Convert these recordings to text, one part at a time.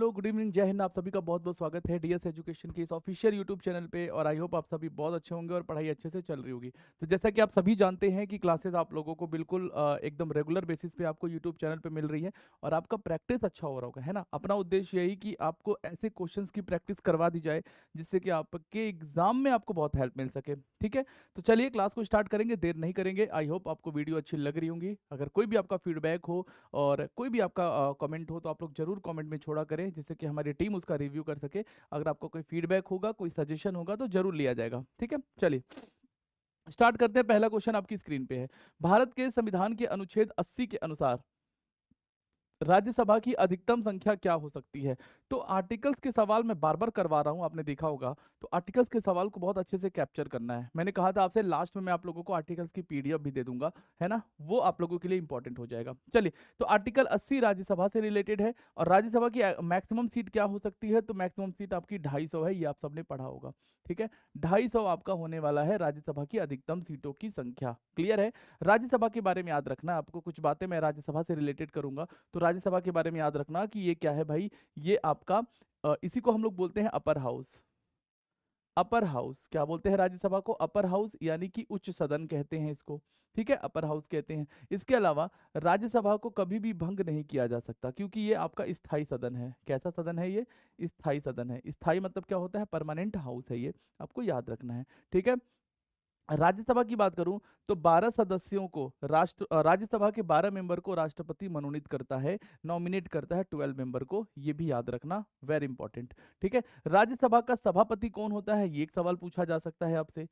Hello, good evening, जय हिंद। आप सभी का बहुत बहुत स्वागत है डीएस एजुकेशन के इस ऑफिशियल यूट्यूब चैनल पे। और आई होप आप सभी बहुत अच्छे होंगे और पढ़ाई अच्छे से चल रही होगी। तो जैसा कि आप सभी जानते हैं कि क्लासेस आप लोगों को बिल्कुल एकदम रेगुलर बेसिस पे आपको यूट्यूब चैनल पे मिल रही है और आपका प्रैक्टिस अच्छा हो रहा होगा, है ना। अपना उद्देश्य यही कि आपको ऐसे क्वेश्चंस की प्रैक्टिस करवा दी जाए जिससे कि आपके एग्जाम में आपको बहुत हेल्प मिल सके। ठीक है, तो चलिए क्लास को स्टार्ट करेंगे, देर नहीं करेंगे। आई होप आपको वीडियो अच्छी लग रही होंगी। अगर कोई भी आपका फीडबैक हो और कोई भी आपका कमेंट हो तो आप लोग जरूर कमेंट में छोड़ा करें, जिससे कि हमारी टीम उसका रिव्यू कर सके। अगर आपको कोई फीडबैक होगा, कोई सजेशन होगा तो जरूर लिया जाएगा। ठीक है, चलिए स्टार्ट करते हैं। पहला क्वेश्चन आपकी स्क्रीन पे है। भारत के संविधान के अनुच्छेद 80 के अनुसार राज्यसभा की अधिकतम संख्या क्या हो सकती है। तो आर्टिकल्स के सवाल मैं बार बार करवा रहा हूं, आपने देखा होगा। तो आर्टिकल्स के सवाल को बहुत अच्छे से कैप्चर करना है। मैंने कहा था आपसे लास्ट में मैं आप लोगों को आर्टिकल्स की पीडीएफ भी दे दूंगा, है ना। वो आप लोगों के लिए इंपॉर्टेंट हो जाएगा। चलिए, तो आर्टिकल 80 राज्यसभा से रिलेटेड है और राज्यसभा की मैक्सिमम सीट क्या हो सकती है। तो मैक्सिमम सीट आपकी 250 है, ये आप सबने पढ़ा होगा। ठीक है, 250 आपका होने वाला है राज्यसभा की अधिकतम सीटों की संख्या। क्लियर है। राज्यसभा के बारे में याद रखना, आपको कुछ बातें मैं राज्यसभा से रिलेटेड करूंगा। तो राज्यसभा के बारे में याद रखना कि ये क्या है भाई, ये आपका इसी को हम लोग बोलते हैं अपर हाउस। अपर हाउस क्या बोलते हैं राज्यसभा को, अपर हाउस, यानी कि उच्च सदन कहते हैं इसको। ठीक है, अपर हाउस कहते हैं। इसके अलावा राज्यसभा को कभी भी भंग नहीं किया जा सकता, क्योंकि ये आपका स्थायी सदन है। कैसा सदन है ये, स्थायी सदन है। स्थायी मतलब क्या होता है, परमानेंट हाउस है ये, आपको याद रखना है। ठीक है, राज्यसभा की बात करूं तो 12 सदस्यों को राज्यसभा के 12 मेंबर को राष्ट्रपति मनोनीत करता है, नॉमिनेट करता है 12 मेंबर को, ये भी याद रखना, वेरी इंपॉर्टेंट। ठीक है, राज्यसभा का सभापति कौन होता है, ये एक सवाल पूछा जा सकता है आपसे,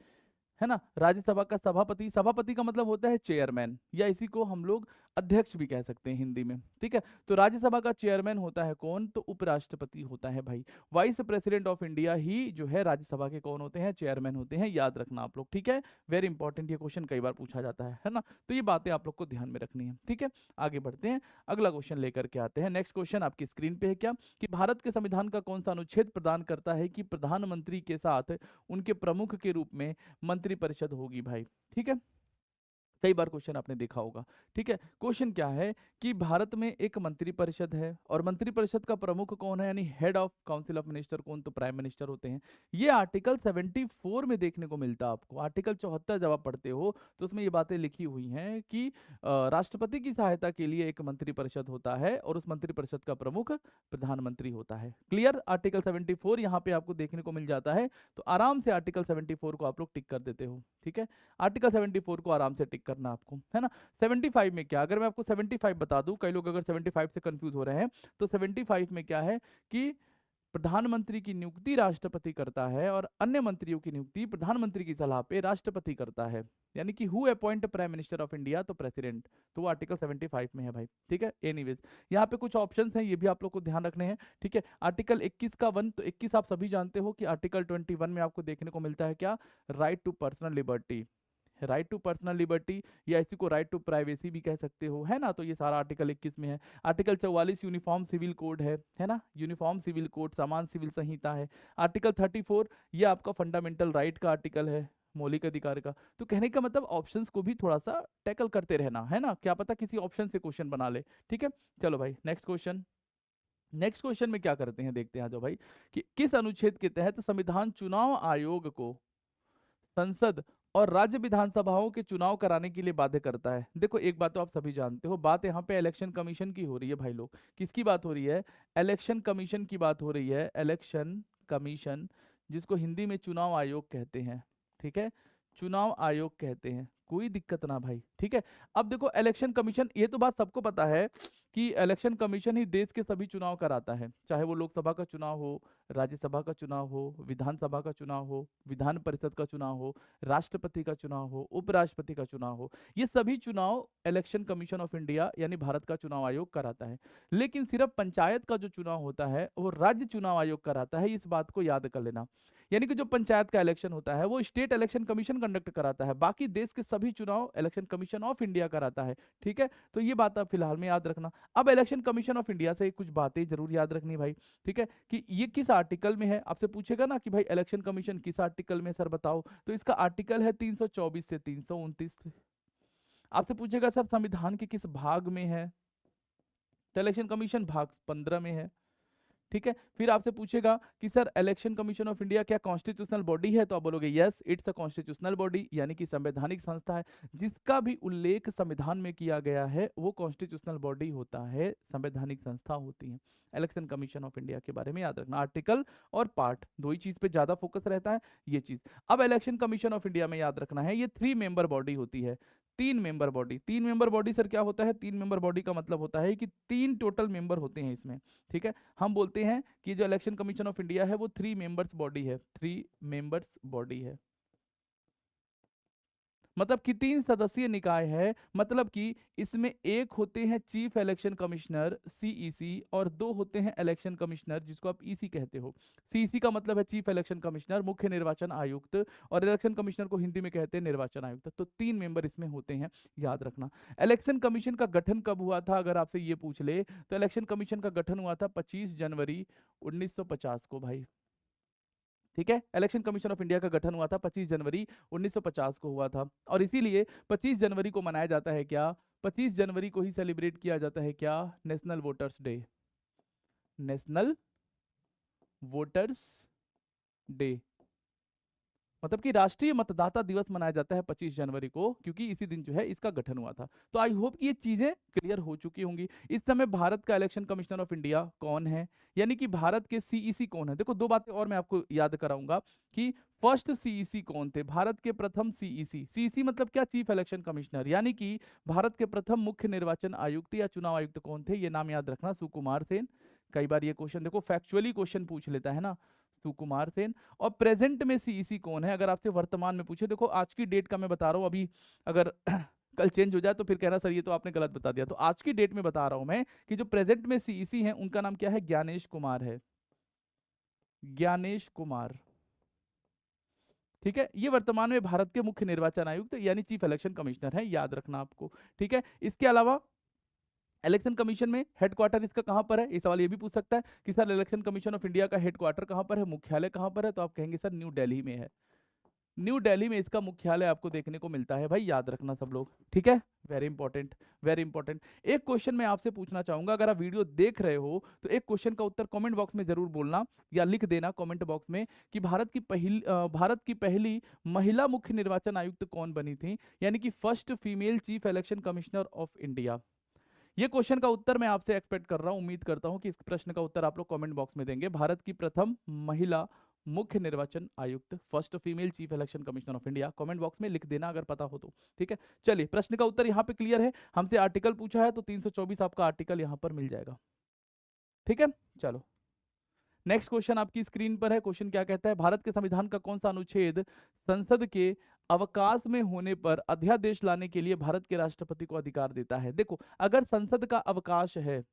है ना। राज्यसभा का सभापति, सभापति का मतलब होता है चेयरमैन, या इसी को हम लोग अध्यक्ष भी कह सकते हैं हिंदी में। ठीक है, तो राज्यसभा का चेयरमैन होता है कौन, तो उपराष्ट्रपति होता है भाई। वाइस प्रेसिडेंट ऑफ इंडिया ही जो है राज्यसभा के कौन होते हैं, चेयरमैन होते हैं, याद रखना आप लोग। ठीक है, वेरी इंपॉर्टेंट, ये क्वेश्चन कई बार पूछा जाता है ना। तो ये बातें आप लोग को ध्यान में रखनी है। ठीक है, आगे बढ़ते हैं, अगला क्वेश्चन लेकर के आते हैं। नेक्स्ट क्वेश्चन आपकी स्क्रीन पे है क्या, कि भारत के संविधान का कौन सा अनुच्छेद प्रदान करता है कि प्रधानमंत्री के साथ उनके प्रमुख के रूप में मंत्रिपरिषद होगी भाई। ठीक है, कई बार क्वेश्चन आपने देखा होगा। ठीक है, क्वेश्चन क्या है कि भारत में एक मंत्रिपरिषद है और मंत्रिपरिषद का प्रमुख कौन है, यानी head of council of minister कौन, तो प्राइम मिनिस्टर होते हैं। ये आर्टिकल 74 में देखने को मिलता है आपको। आर्टिकल 74 जब आप पढ़ते हो तो उसमें ये बातें लिखी हुई हैं कि राष्ट्रपति की सहायता के लिए एक मंत्रिपरिषद होता है और उस मंत्रिपरिषद का प्रमुख प्रधानमंत्री होता है। क्लियर, आर्टिकल 74 यहाँ पे आपको देखने को मिल जाता है। तो आराम से आर्टिकल 74 को आप लोग टिक कर देते हो। ठीक है, आर्टिकल 74 को आराम से टिक करना आपको, है ना। 75 में क्या, अगर मैं आपको 75 बता दूं, कई लोग अगर 75 से कंफ्यूज हो रहे हैं, तो 75 में क्या है कि प्रधानमंत्री की नियुक्ति राष्ट्रपति करता है और अन्य मंत्रियों की नियुक्ति प्रधानमंत्री की सलाह पे राष्ट्रपति करता है। यानी कि who appoint prime minister of India, तो प्रेसिडेंट। तो वो आर्टिकल 75 में है भाई। ठीक है, एनीवेज यहाँ पे कुछ ऑप्शंस हैं, ये भी आप लोग को ध्यान रखने हैं। ठीक है, आर्टिकल 21 का 1, तो 21 आप सभी जानते हो कि आर्टिकल 21 में आपको देखने को मिलता है क्या, right to personal liberty. Right to personal liberty, या इसी को राइट टू प्राइवेसी भी कह सकते हो, है ना। तो ये सारा आर्टिकल 21 में है। आर्टिकल 44 यूनिफॉर्म सिविल कोड है ना, यूनिफॉर्म सिविल कोड, समान सिविल संहिता है। आर्टिकल 34 ये आपका फंडामेंटल राइट का आर्टिकल है, मौलिक अधिकार का। तो कहने का मतलब ऑप्शंस को भी थोड़ा सा टैकल करते रहना, है ना, क्या पता किसी ऑप्शन से क्वेश्चन बना ले। ठीक है, चलो भाई नेक्स्ट क्वेश्चन। नेक्स्ट क्वेश्चन में क्या करते हैं, देखते हैं आ जाओ भाई, कि किस अनुच्छेद के तहत संविधान चुनाव आयोग को संसद और राज्य विधानसभाओं के चुनाव कराने के लिए बाध्य करता है। देखो एक बात तो आप सभी जानते हो, बात यहाँ पे इलेक्शन कमीशन की हो रही है भाई लोग। किसकी बात हो रही है, इलेक्शन कमीशन की बात हो रही है, इलेक्शन कमीशन, जिसको हिंदी में चुनाव आयोग कहते हैं। ठीक है, चुनाव आयोग कहते हैं, कोई दिक्कत ना भाई। ठीक है, अब देखो इलेक्शन कमीशन, ये तो बात सबको पता है कि इलेक्शन कमीशन ही देश के सभी चुनाव कराता है, चाहे वो लोकसभा का चुनाव हो, राज्यसभा का चुनाव हो, विधानसभा का चुनाव हो, विधान परिषद का चुनाव हो, राष्ट्रपति का चुनाव हो, उपराष्ट्रपति का चुनाव हो, ये सभी चुनाव इलेक्शन कमीशन ऑफ इंडिया यानी भारत का चुनाव आयोग कराता है। लेकिन सिर्फ पंचायत का जो चुनाव होता है वो राज्य चुनाव आयोग कराता है, इस बात को याद कर लेना। यानी कि जो पंचायत का इलेक्शन होता है वो स्टेट इलेक्शन कमीशन कंडक्ट कराता है, बाकी देश के सभी चुनाव इलेक्शन कमीशन ऑफ इंडिया कराता है। ठीक है, तो ये बात आप फिलहाल में याद रखना। अब इलेक्शन कमीशन ऑफ इंडिया से कुछ बातें जरूर याद रखनी भाई। ठीक है, कि ये किस आर्टिकल में है, आपसे पूछेगा ना कि भाई इलेक्शन कमीशन किस आर्टिकल में सर बताओ, तो इसका आर्टिकल है 324 से 329। आपसे पूछेगा सर संविधान के किस भाग में है, तो इलेक्शन कमीशन भाग 15 में है। ठीक है। फिर आपसे पूछेगा कि sir election commission of India क्या कॉन्स्टिट्यूशनल बॉडी है, तो आप बोलोगे yes it's a constitutional body, यानी कि संवैधानिक संस्था है। जिसका भी उल्लेख संविधान में किया गया है वो कॉन्स्टिट्यूशनल बॉडी होता है, संवैधानिक संस्था होती है। इलेक्शन कमीशन ऑफ इंडिया के बारे में याद रखना, आर्टिकल और पार्ट दो ही चीज पे ज्यादा फोकस रहता है, ये चीज। अब इलेक्शन कमीशन ऑफ इंडिया में याद रखना है, ये 3 मेंबर बॉडी होती है। 3 member body, 3 member body sir क्या होता है? 3 मेंबर बॉडी का मतलब होता है कि 3 टोटल मेंबर होते हैं इसमें, ठीक है। हम बोलते हैं कि जो इलेक्शन कमीशन ऑफ इंडिया है वो 3 मेंबर्स बॉडी है, 3 मेंबर्स बॉडी है। मतलब कि 3 सदस्यीय निकाय है, मतलब कि इसमें एक होते हैं चीफ इलेक्शन कमिश्नर सीईसी और 2 होते हैं इलेक्शन कमिश्नर जिसको आप ईसी कहते हो। सीईसी का मतलब है चीफ इलेक्शन कमिश्नर, मुख्य निर्वाचन आयुक्त, और इलेक्शन कमिश्नर को हिंदी में कहते हैं निर्वाचन आयुक्त। तो 3 मेंबर इसमें होते हैं, याद रखना। इलेक्शन कमीशन का गठन कब हुआ था अगर आपसे ये पूछ ले, तो इलेक्शन कमीशन का गठन हुआ था 25 जनवरी 1950 को भाई, ठीक है। इलेक्शन कमीशन ऑफ इंडिया का गठन हुआ था 25 जनवरी 1950 को हुआ था, और इसीलिए 25 जनवरी को मनाया जाता है क्या? 25 जनवरी को ही सेलिब्रेट किया जाता है क्या? National voters day, national voters day. मतलब कि राष्ट्रीय मतदाता दिवस मनाया जाता है 25 जनवरी को, क्योंकि इसी दिन जो है इसका गठन हुआ था। तो आई होप कि ये चीजें क्लियर हो चुकी होंगी। इस समय भारत का इलेक्शन कमिश्नर ऑफ इंडिया कौन है, यानी कि भारत के सीईसी कौन है। देखो 2 बातें और मैं आपको याद कराऊंगा कि फर्स्ट सीईसी कौन थे, भारत के प्रथम सीईसी। सीईसी मतलब क्या? चीफ इलेक्शन कमिश्नर, यानी कि भारत के प्रथम मुख्य निर्वाचन आयुक्त या चुनाव आयुक्त कौन थे, ये नाम याद रखना, सुकुमार सेन। कई बार ये क्वेश्चन देखो फैक्चुअली क्वेश्चन पूछ लेता है ना, सुकुमार सेन। और प्रेजेंट में सीईसी कौन है अगर आपसे वर्तमान में पूछे, देखो आज की डेट का मैं बता रहा हूं, अभी अगर कल चेंज हो जाए तो फिर कहना सर ये तो आपने गलत बता दिया। तो आज की डेट में बता रहा हूं मैं कि जो प्रेजेंट में सीईसी हैं उनका नाम क्या है? ज्ञानेश कुमार है, ज्ञानेश कुमार, ठीक है। ये वर्तमान में भारत के मुख्य निर्वाचन आयुक्त यानी चीफ इलेक्शन कमिश्नर है, याद रखना आपको, ठीक है। इसके अलावा इलेक्शन कमीशन में हेडक्वार्टर इसका कहां पर है? ये सवाल ये भी पूछ सकता है कि sir election commission of India का हेडक्वार्टर कहां पर है, मुख्यालय कहां पर है? तो आप कहेंगे सर न्यू दिल्ली में है, न्यू दिल्ली में इसका मुख्यालय आपको देखने को मिलता है भाई, याद रखना सब लोग, ठीक है। Very important, very important. एक क्वेश्चन मैं आपसे पूछना चाहूंगा, अगर आप वीडियो देख रहे हो तो एक क्वेश्चन का उत्तर कमेंट बॉक्स में जरूर बोलना या लिख देना कमेंट बॉक्स में कि भारत की पहली महिला मुख्य निर्वाचन आयुक्त कौन बनी थी, यानी कि first female chief election commissioner of India. ये क्वेश्चन का उत्तर मैं आपसे एक्सपेक्ट कर रहा हूं, उम्मीद करता हूं कि इस प्रश्न का उत्तर आप लोग कमेंट बॉक्स में देंगे। भारत की प्रथम महिला मुख्य निर्वाचन आयुक्त, first female chief election commissioner of India, comment box में लिख देना अगर पता हो तो, ठीक है। चलिए प्रश्न का उत्तर यहाँ पे क्लियर है। हमसे आर्टिकल पूछा है तो 324 आपका आर्टिकल यहाँ पर मिल जाएगा, ठीक है। चलो नेक्स्ट क्वेश्चन आपकी स्क्रीन पर है। क्वेश्चन क्या कहता है? भारत के संविधान का कौन सा अनुच्छेद संसद के अवकाश में होने पर अध्यादेश लाने के लिए भारत के राष्ट्रपति को अधिकार देता है? देखो अगर संसद का अवकाश है,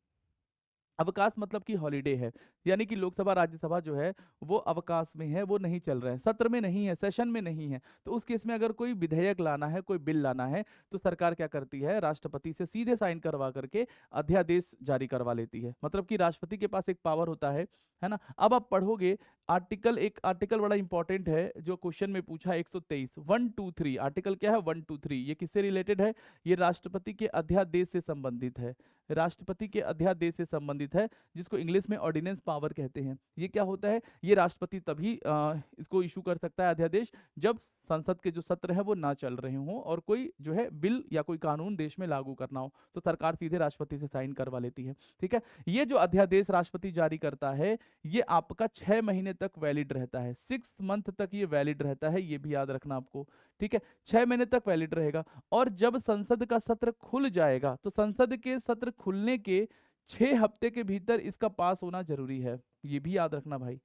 अवकाश मतलब कि हॉलीडे है, यानी कि लोकसभा राज्यसभा जो है वो अवकाश में है, वो नहीं चल रहे हैं, सत्र में नहीं है, सेशन में नहीं है, तो उस केस में अगर कोई विधेयक लाना है, कोई बिल लाना है, तो सरकार क्या करती है? राष्ट्रपति से सीधे साइन करवा करके अध्यादेश जारी करवा लेती है। मतलब कि राष्ट्रपति के पास एक पावर होता है ना। अब आप पढ़ोगे आर्टिकल, एक आर्टिकल बड़ा इंपॉर्टेंट है जो क्वेश्चन में पूछा, 123 1 2 3 आर्टिकल क्या है? 1 2 3। ये किससे रिलेटेड है? ये राष्ट्रपति के अध्यादेश से संबंधित है, राष्ट्रपति के अध्यादेश से संबंधित है, जिसको इंग्लिश में ऑर्डिनेंस पावर कहते हैं। ये क्या होता है? ये राष्ट्रपति तभी इसको इशू कर सकता है अध्यादेश जब संसद के जो सत्र है वो ना चल रहे हों और कोई जो है बिल या कोई कानून देश में लागू करना हो, तो सरकार सीधे राष्ट्रपति से साइन करवा लेती है, ठीक है। ये जो अध्यादेश राष्ट्रपति जारी करता है ये आपका 6 महीने तक वैलिड रहता है, 6 मंथ तक ये वैलिड रहता है, ये भी याद रखना आपको, ठीक है। 6 महीने तक वैलिड रहेगा। और जब संसद का सत्र खुल जाएगा तो संसद के सत्र खुलने के 6 हफ्ते के भीतर इसका पास होना जरूरी है, ये भी याद रखना भाई।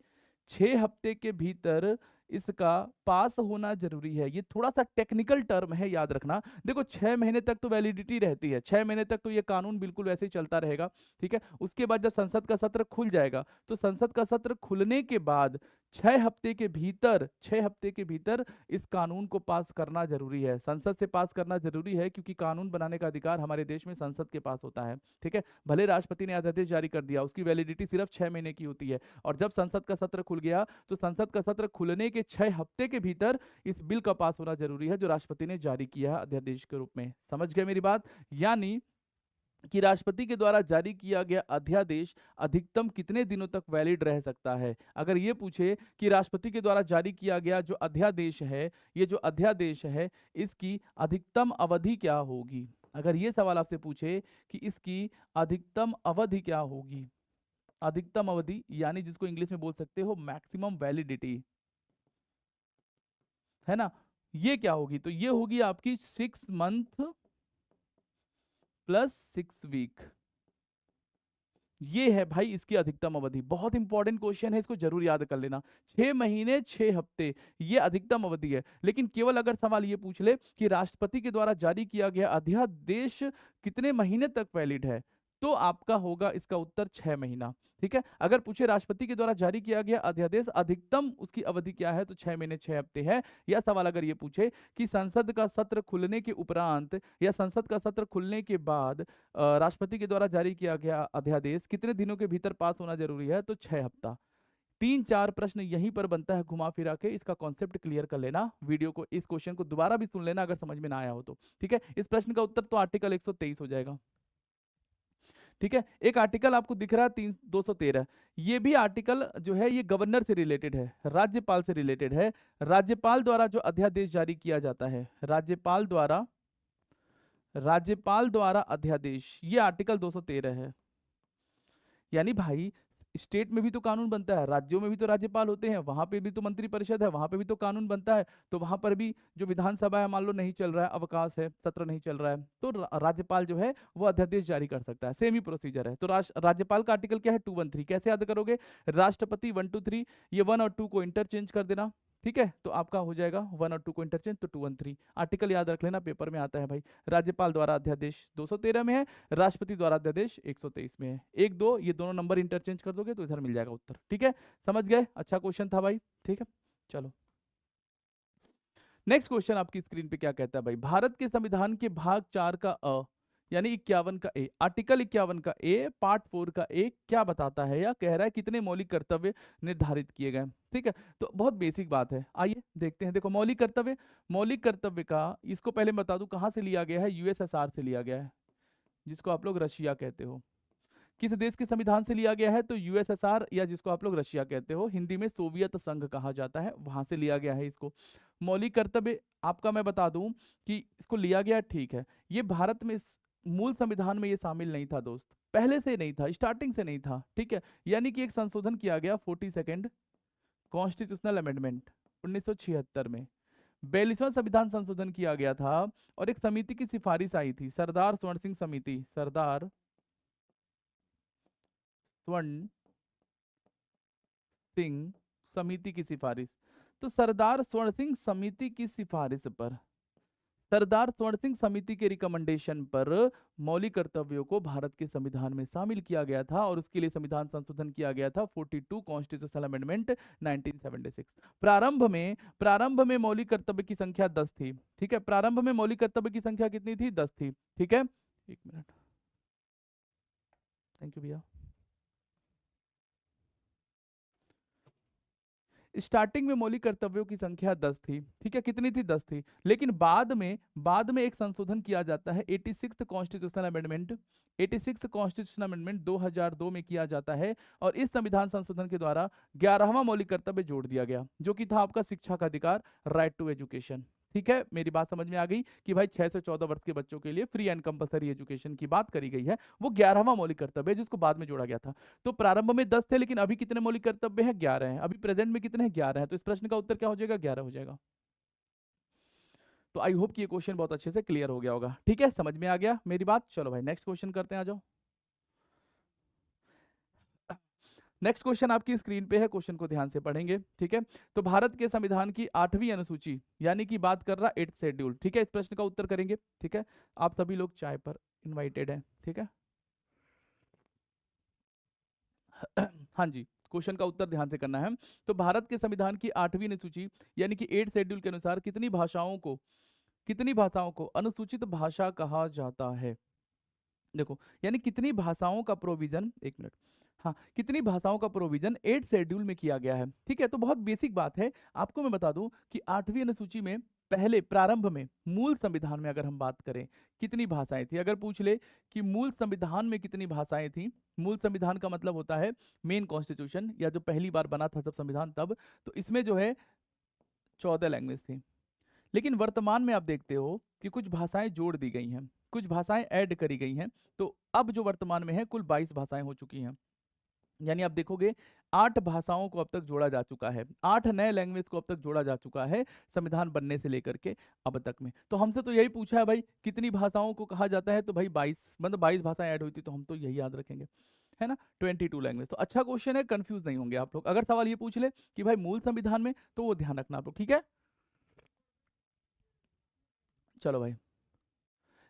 6 हफ्ते के भीतर इसका पास होना जरूरी है। ये थोड़ा सा टेक्निकल टर्म है, याद रखना। देखो 6 महीने तक तो वैलिडिटी रहती है, 6 महीने तक तो ये कानून बिल्कुल वैसे ही चलता रहेगा, ठीक है। उसके बाद जब संसद का सत्र खुल जाएगा तो संसद का सत्र खुलने के बाद 6 हफ्ते के भीतर, 6 हफ्ते के भीतर इस कानून को पास करना जरूरी है। संसद से पास करना जरूरी है क्योंकि कानून बनाने का अधिकार हमारे देश में संसद के पास होता है, ठीक है। भले राष्ट्रपति ने अध्यादेश जारी कर दिया, उसकी वैलिडिटी सिर्फ 6 महीने की होती है, और जब संसद का सत्र खुल गया तो संसद का सत्र खुलने के 6 हफ्ते के भीतर इस बिल का पास होना जरूरी है जो राष्ट्रपति ने जारी किया है अध्यादेश के रूप में। समझ गए मेरी बात? यानी कि राष्ट्रपति के द्वारा जारी किया गया अध्यादेश अधिकतम कितने दिनों तक वैलिड रह सकता है। अगर ये पूछे कि राष्ट्रपति के द्वारा जारी किया गया जो अध्यादेश है, ये जो अध्यादेश है, इसकी अधिकतम अवधि क्या होगी। अगर ये सवाल आपसे पूछे कि इसकी अधिकतम अवधि क्या होगी, अधिकतम अवधि यानी जिसको इंग्लिश में बोल सकते हो मैक्सिमम वैलिडिटी, है ना, ये क्या होगी, तो ये होगी आपकी 6 मंथ प्लस 6 वीक। ये है भाई इसकी अधिकतम अवधि। बहुत इंपॉर्टेंट क्वेश्चन है, इसको जरूर याद कर लेना। 6 महीने 6 हफ्ते ये अधिकतम अवधि है। लेकिन केवल अगर सवाल ये पूछ ले कि राष्ट्रपति के द्वारा जारी किया गया अध्यादेश कितने महीने तक वैलिड है, तो आपका होगा इसका उत्तर 6 महीना। ठीक है, अगर पूछे राष्ट्रपति के द्वारा जारी किया गया अध्यादेश अधिकतम उसकी अवधि क्या है, तो 6 महीने 6 हफ्ते है। या सवाल अगर ये पूछे कि संसद का सत्र खुलने के उपरांत या संसद का सत्र खुलने के बाद राष्ट्रपति के द्वारा जारी किया गया अध्यादेश कितने दिनों के भीतर पास होना जरूरी है, तो 6 हफ्ता। 3-4 प्रश्न यहीं पर बनता है घुमा फिरा के, इसका कॉन्सेप्ट क्लियर कर लेना। वीडियो को, इस क्वेश्चन को दोबारा भी सुन लेना अगर समझ में ना आया हो तो। ठीक है, इस प्रश्न का उत्तर तो आर्टिकल 123 हो जाएगा। ठीक है, एक आर्टिकल आपको दिख रहा है 213, ये भी आर्टिकल जो है ये गवर्नर से रिलेटेड है, राज्यपाल से रिलेटेड है। राज्यपाल द्वारा जो अध्यादेश जारी किया जाता है, राज्यपाल द्वारा अध्यादेश, ये आर्टिकल 213 है। यानी भाई स्टेट में भी तो कानून बनता है, राज्यों में भी तो राज्यपाल होते हैं, वहां पे भी तो मंत्री परिषद है, वहां पे भी तो कानून बनता है। तो वहां पर भी जो विधानसभा है, मान लो नहीं चल रहा है, अवकाश है, सत्र नहीं चल रहा है, तो राज्यपाल जो है वो अध्यादेश जारी कर सकता है। सेम ही प्रोसीजर है। तो राज्यपाल का आर्टिकल क्या है, 213। कैसे याद करोगे, राष्ट्रपति 1 2 3, ये 1 और 2 को इंटरचेंज कर देना। ठीक है, तो आपका हो जाएगा 1 और 2 को इंटरचेंज, तो 213। आर्टिकल याद रख लेना, पेपर में आता है भाई। राज्यपाल द्वारा अध्यादेश 213 में है, राष्ट्रपति द्वारा अध्यादेश 123 में है। 1 2 ये दोनों नंबर इंटरचेंज कर दोगे तो इधर मिल जाएगा उत्तर। ठीक है, समझ गए, अच्छा क्वेश्चन था भाई। ठीक है, चलो नेक्स्ट क्वेश्चन आपकी स्क्रीन पे क्या कहता है भाई, भारत के संविधान के भाग 4 का अ यानी 51 का ए, आर्टिकल 51 का ए पार्ट 4 का ए क्या बताता है, या कह रहा है कितने मौलिक कर्तव्य निर्धारित किए गए। ठीक है, तो बहुत बेसिक बात है, आइए देखते हैं। देखो मौलिक कर्तव्य का, इसको पहले बता दूं कहां से लिया गया है, यूएसएसआर से लिया गया है, जिसको आप लोग रशिया कहते हो। किस देश के संविधान से लिया गया है, तो यूएसएसआर, या जिसको आप लोग रशिया कहते हो, हिंदी में सोवियत संघ कहा जाता है, वहां से लिया गया है इसको। मौलिक कर्तव्य आपका मैं बता दूं कि इसको लिया गया, ठीक है, ये भारत में मूल संविधान में ये शामिल नहीं था दोस्त, पहले से नहीं था, स्टार्टिंग से नहीं था। ठीक है, यानी कि एक संशोधन किया गया 42nd कॉन्स्टिट्यूशनल अमेंडमेंट 1976 में, 42वां संविधान संशोधन किया गया था। और एक समिति की सिफारिश आई थी, सरदार स्वर्ण सिंह समिति, सरदार स्वर्ण सिंह समिति की सिफारिश। तो सरदार स्वर्ण सिंह समिति की सिफारिश पर, सरदार स्वर्ण सिंह समिति के रिकमेंडेशन पर मौलिक कर्तव्यों को भारत के संविधान में शामिल किया गया था, और उसके लिए संविधान संशोधन किया गया था 42 कॉन्स्टिट्यूशनल अमेंडमेंट 1976। प्रारंभ में मौलिक कर्तव्य की संख्या 10 थी। ठीक है, प्रारंभ में मौलिक कर्तव्य की संख्या कितनी थी, 10 थी। ठीक है, एक मिनट, थैंक यू भैया। स्टार्टिंग में मौलिक कर्तव्यों की संख्या 10 थी। ठीक है, कितनी थी, 10 थी। लेकिन बाद में एक संशोधन किया जाता है 86th constitutional amendment, 86th constitutional amendment 2002 में किया जाता है, और इस संविधान संशोधन के द्वारा 11वां मौलिक कर्तव्य जोड़ दिया गया, जो कि था आपका शिक्षा का अधिकार, राइट टू एजुकेशन। ठीक है, मेरी बात समझ में आ गई कि भाई 6 से 14 वर्ष के बच्चों के लिए फ्री एंड कंपलसरी एजुकेशन की बात करी गई है, वो 11वां मौलिक कर्तव्य है, जिसको बाद में जोड़ा गया था। तो प्रारंभ में 10 थे, लेकिन अभी कितने मौलिक कर्तव्य हैं, 11 हैं। अभी प्रेजेंट में कितने हैं, 11 हैं। तो इस प्रश्न का उत्तर क्या हो जाएगा, 11 हो जाएगा। तो आई होप कि ये क्वेश्चन बहुत अच्छे से क्लियर हो गया होगा। ठीक है, समझ में आ गया मेरी बात। चलो भाई नेक्स्ट क्वेश्चन करते हैं, आ जाओ। नेक्स्ट क्वेश्चन आपकी स्क्रीन पे है, क्वेश्चन को ध्यान से पढ़ेंगे। ठीक है, तो भारत के संविधान की 8वीं अनुसूची, यानी कि बात कर रहा 8th शेड्यूल। ठीक है, इस प्रश्न का उत्तर करेंगे। ठीक है, आप सभी लोग चाय पर इन्वाइटेड हैं। ठीक है हाँ जी, क्वेश्चन का उत्तर ध्यान से करना है। तो भारत के संविधान की 8वीं अनुसूची यानी कि 8th शेड्यूल के अनुसार कितनी भाषाओं को अनुसूचित भाषा कहा जाता है। देखो, यानी कितनी भाषाओं का प्रोविजन, एक मिनट, हाँ, कितनी भाषाओं का प्रोविजन 8th शेड्यूल में किया गया है। ठीक है, तो बहुत बेसिक बात है, आपको मैं बता दूं कि 8वीं अनुसूची में पहले प्रारंभ में मूल संविधान में अगर हम बात करें कितनी भाषाएं थी, अगर पूछ ले कि मूल संविधान में कितनी भाषाएं थी, मूल संविधान का मतलब होता है मेन कॉन्स्टिट्यूशन, या जो पहली बार बना था जब संविधान तब, तो इसमें जो है 14 लैंग्वेज थी। लेकिन वर्तमान में आप देखते हो कि कुछ भाषाएं जोड़ दी गई हैं, कुछ भाषाएं ऐड करी गई हैं, तो अब जो वर्तमान में है कुल 22 भाषाएं हो चुकी हैं। यानी आप देखोगे 8 भाषाओं को अब तक जोड़ा जा चुका है, 8 नए लैंग्वेज को अब तक जोड़ा जा चुका है संविधान बनने से लेकर के अब तक में। तो हमसे तो यही पूछा है भाई कितनी भाषाओं को कहा जाता है, तो भाई 22, मतलब 22 भाषाएं ऐड हुई थी, तो हम तो यही याद रखेंगे, है ना, 22 लैंग्वेज। तो अच्छा क्वेश्चन है, कंफ्यूज नहीं होंगे आप लोग। अगर सवाल ये पूछ ले कि भाई मूल संविधान में, तो वो ध्यान रखना आप लोग, ठीक है। चलो भाई,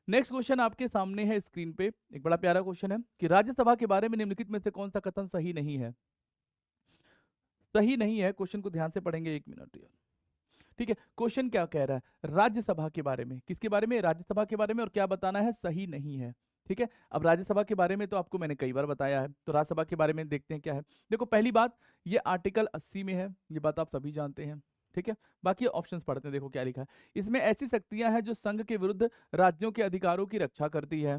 नेक्स्ट क्वेश्चन आपके सामने है स्क्रीन पे, एक बड़ा प्यारा क्वेश्चन है कि राज्यसभा के बारे में निम्नलिखित में से कौन सा कथन सही नहीं है। सही नहीं है, क्वेश्चन को ध्यान से पढ़ेंगे, एक मिनट यार, ठीक है। क्वेश्चन क्या कह रहा है, राज्यसभा के बारे में, किसके बारे में, राज्यसभा के बारे में, और क्या बताना है, सही नहीं है, ठीक है। अब राज्यसभा के बारे में तो आपको मैंने कई बार बताया है, तो राज्यसभा के बारे में देखते हैं क्या है। देखो पहली बात, ये आर्टिकल 80 में है, ये बात आप सभी जानते हैं, ठीक है। बाकी ऑप्शंस पढ़ते हैं, देखो क्या लिखा है। इसमें ऐसी शक्तियां हैं जो संघ के विरुद्ध राज्यों के अधिकारों की रक्षा करती है,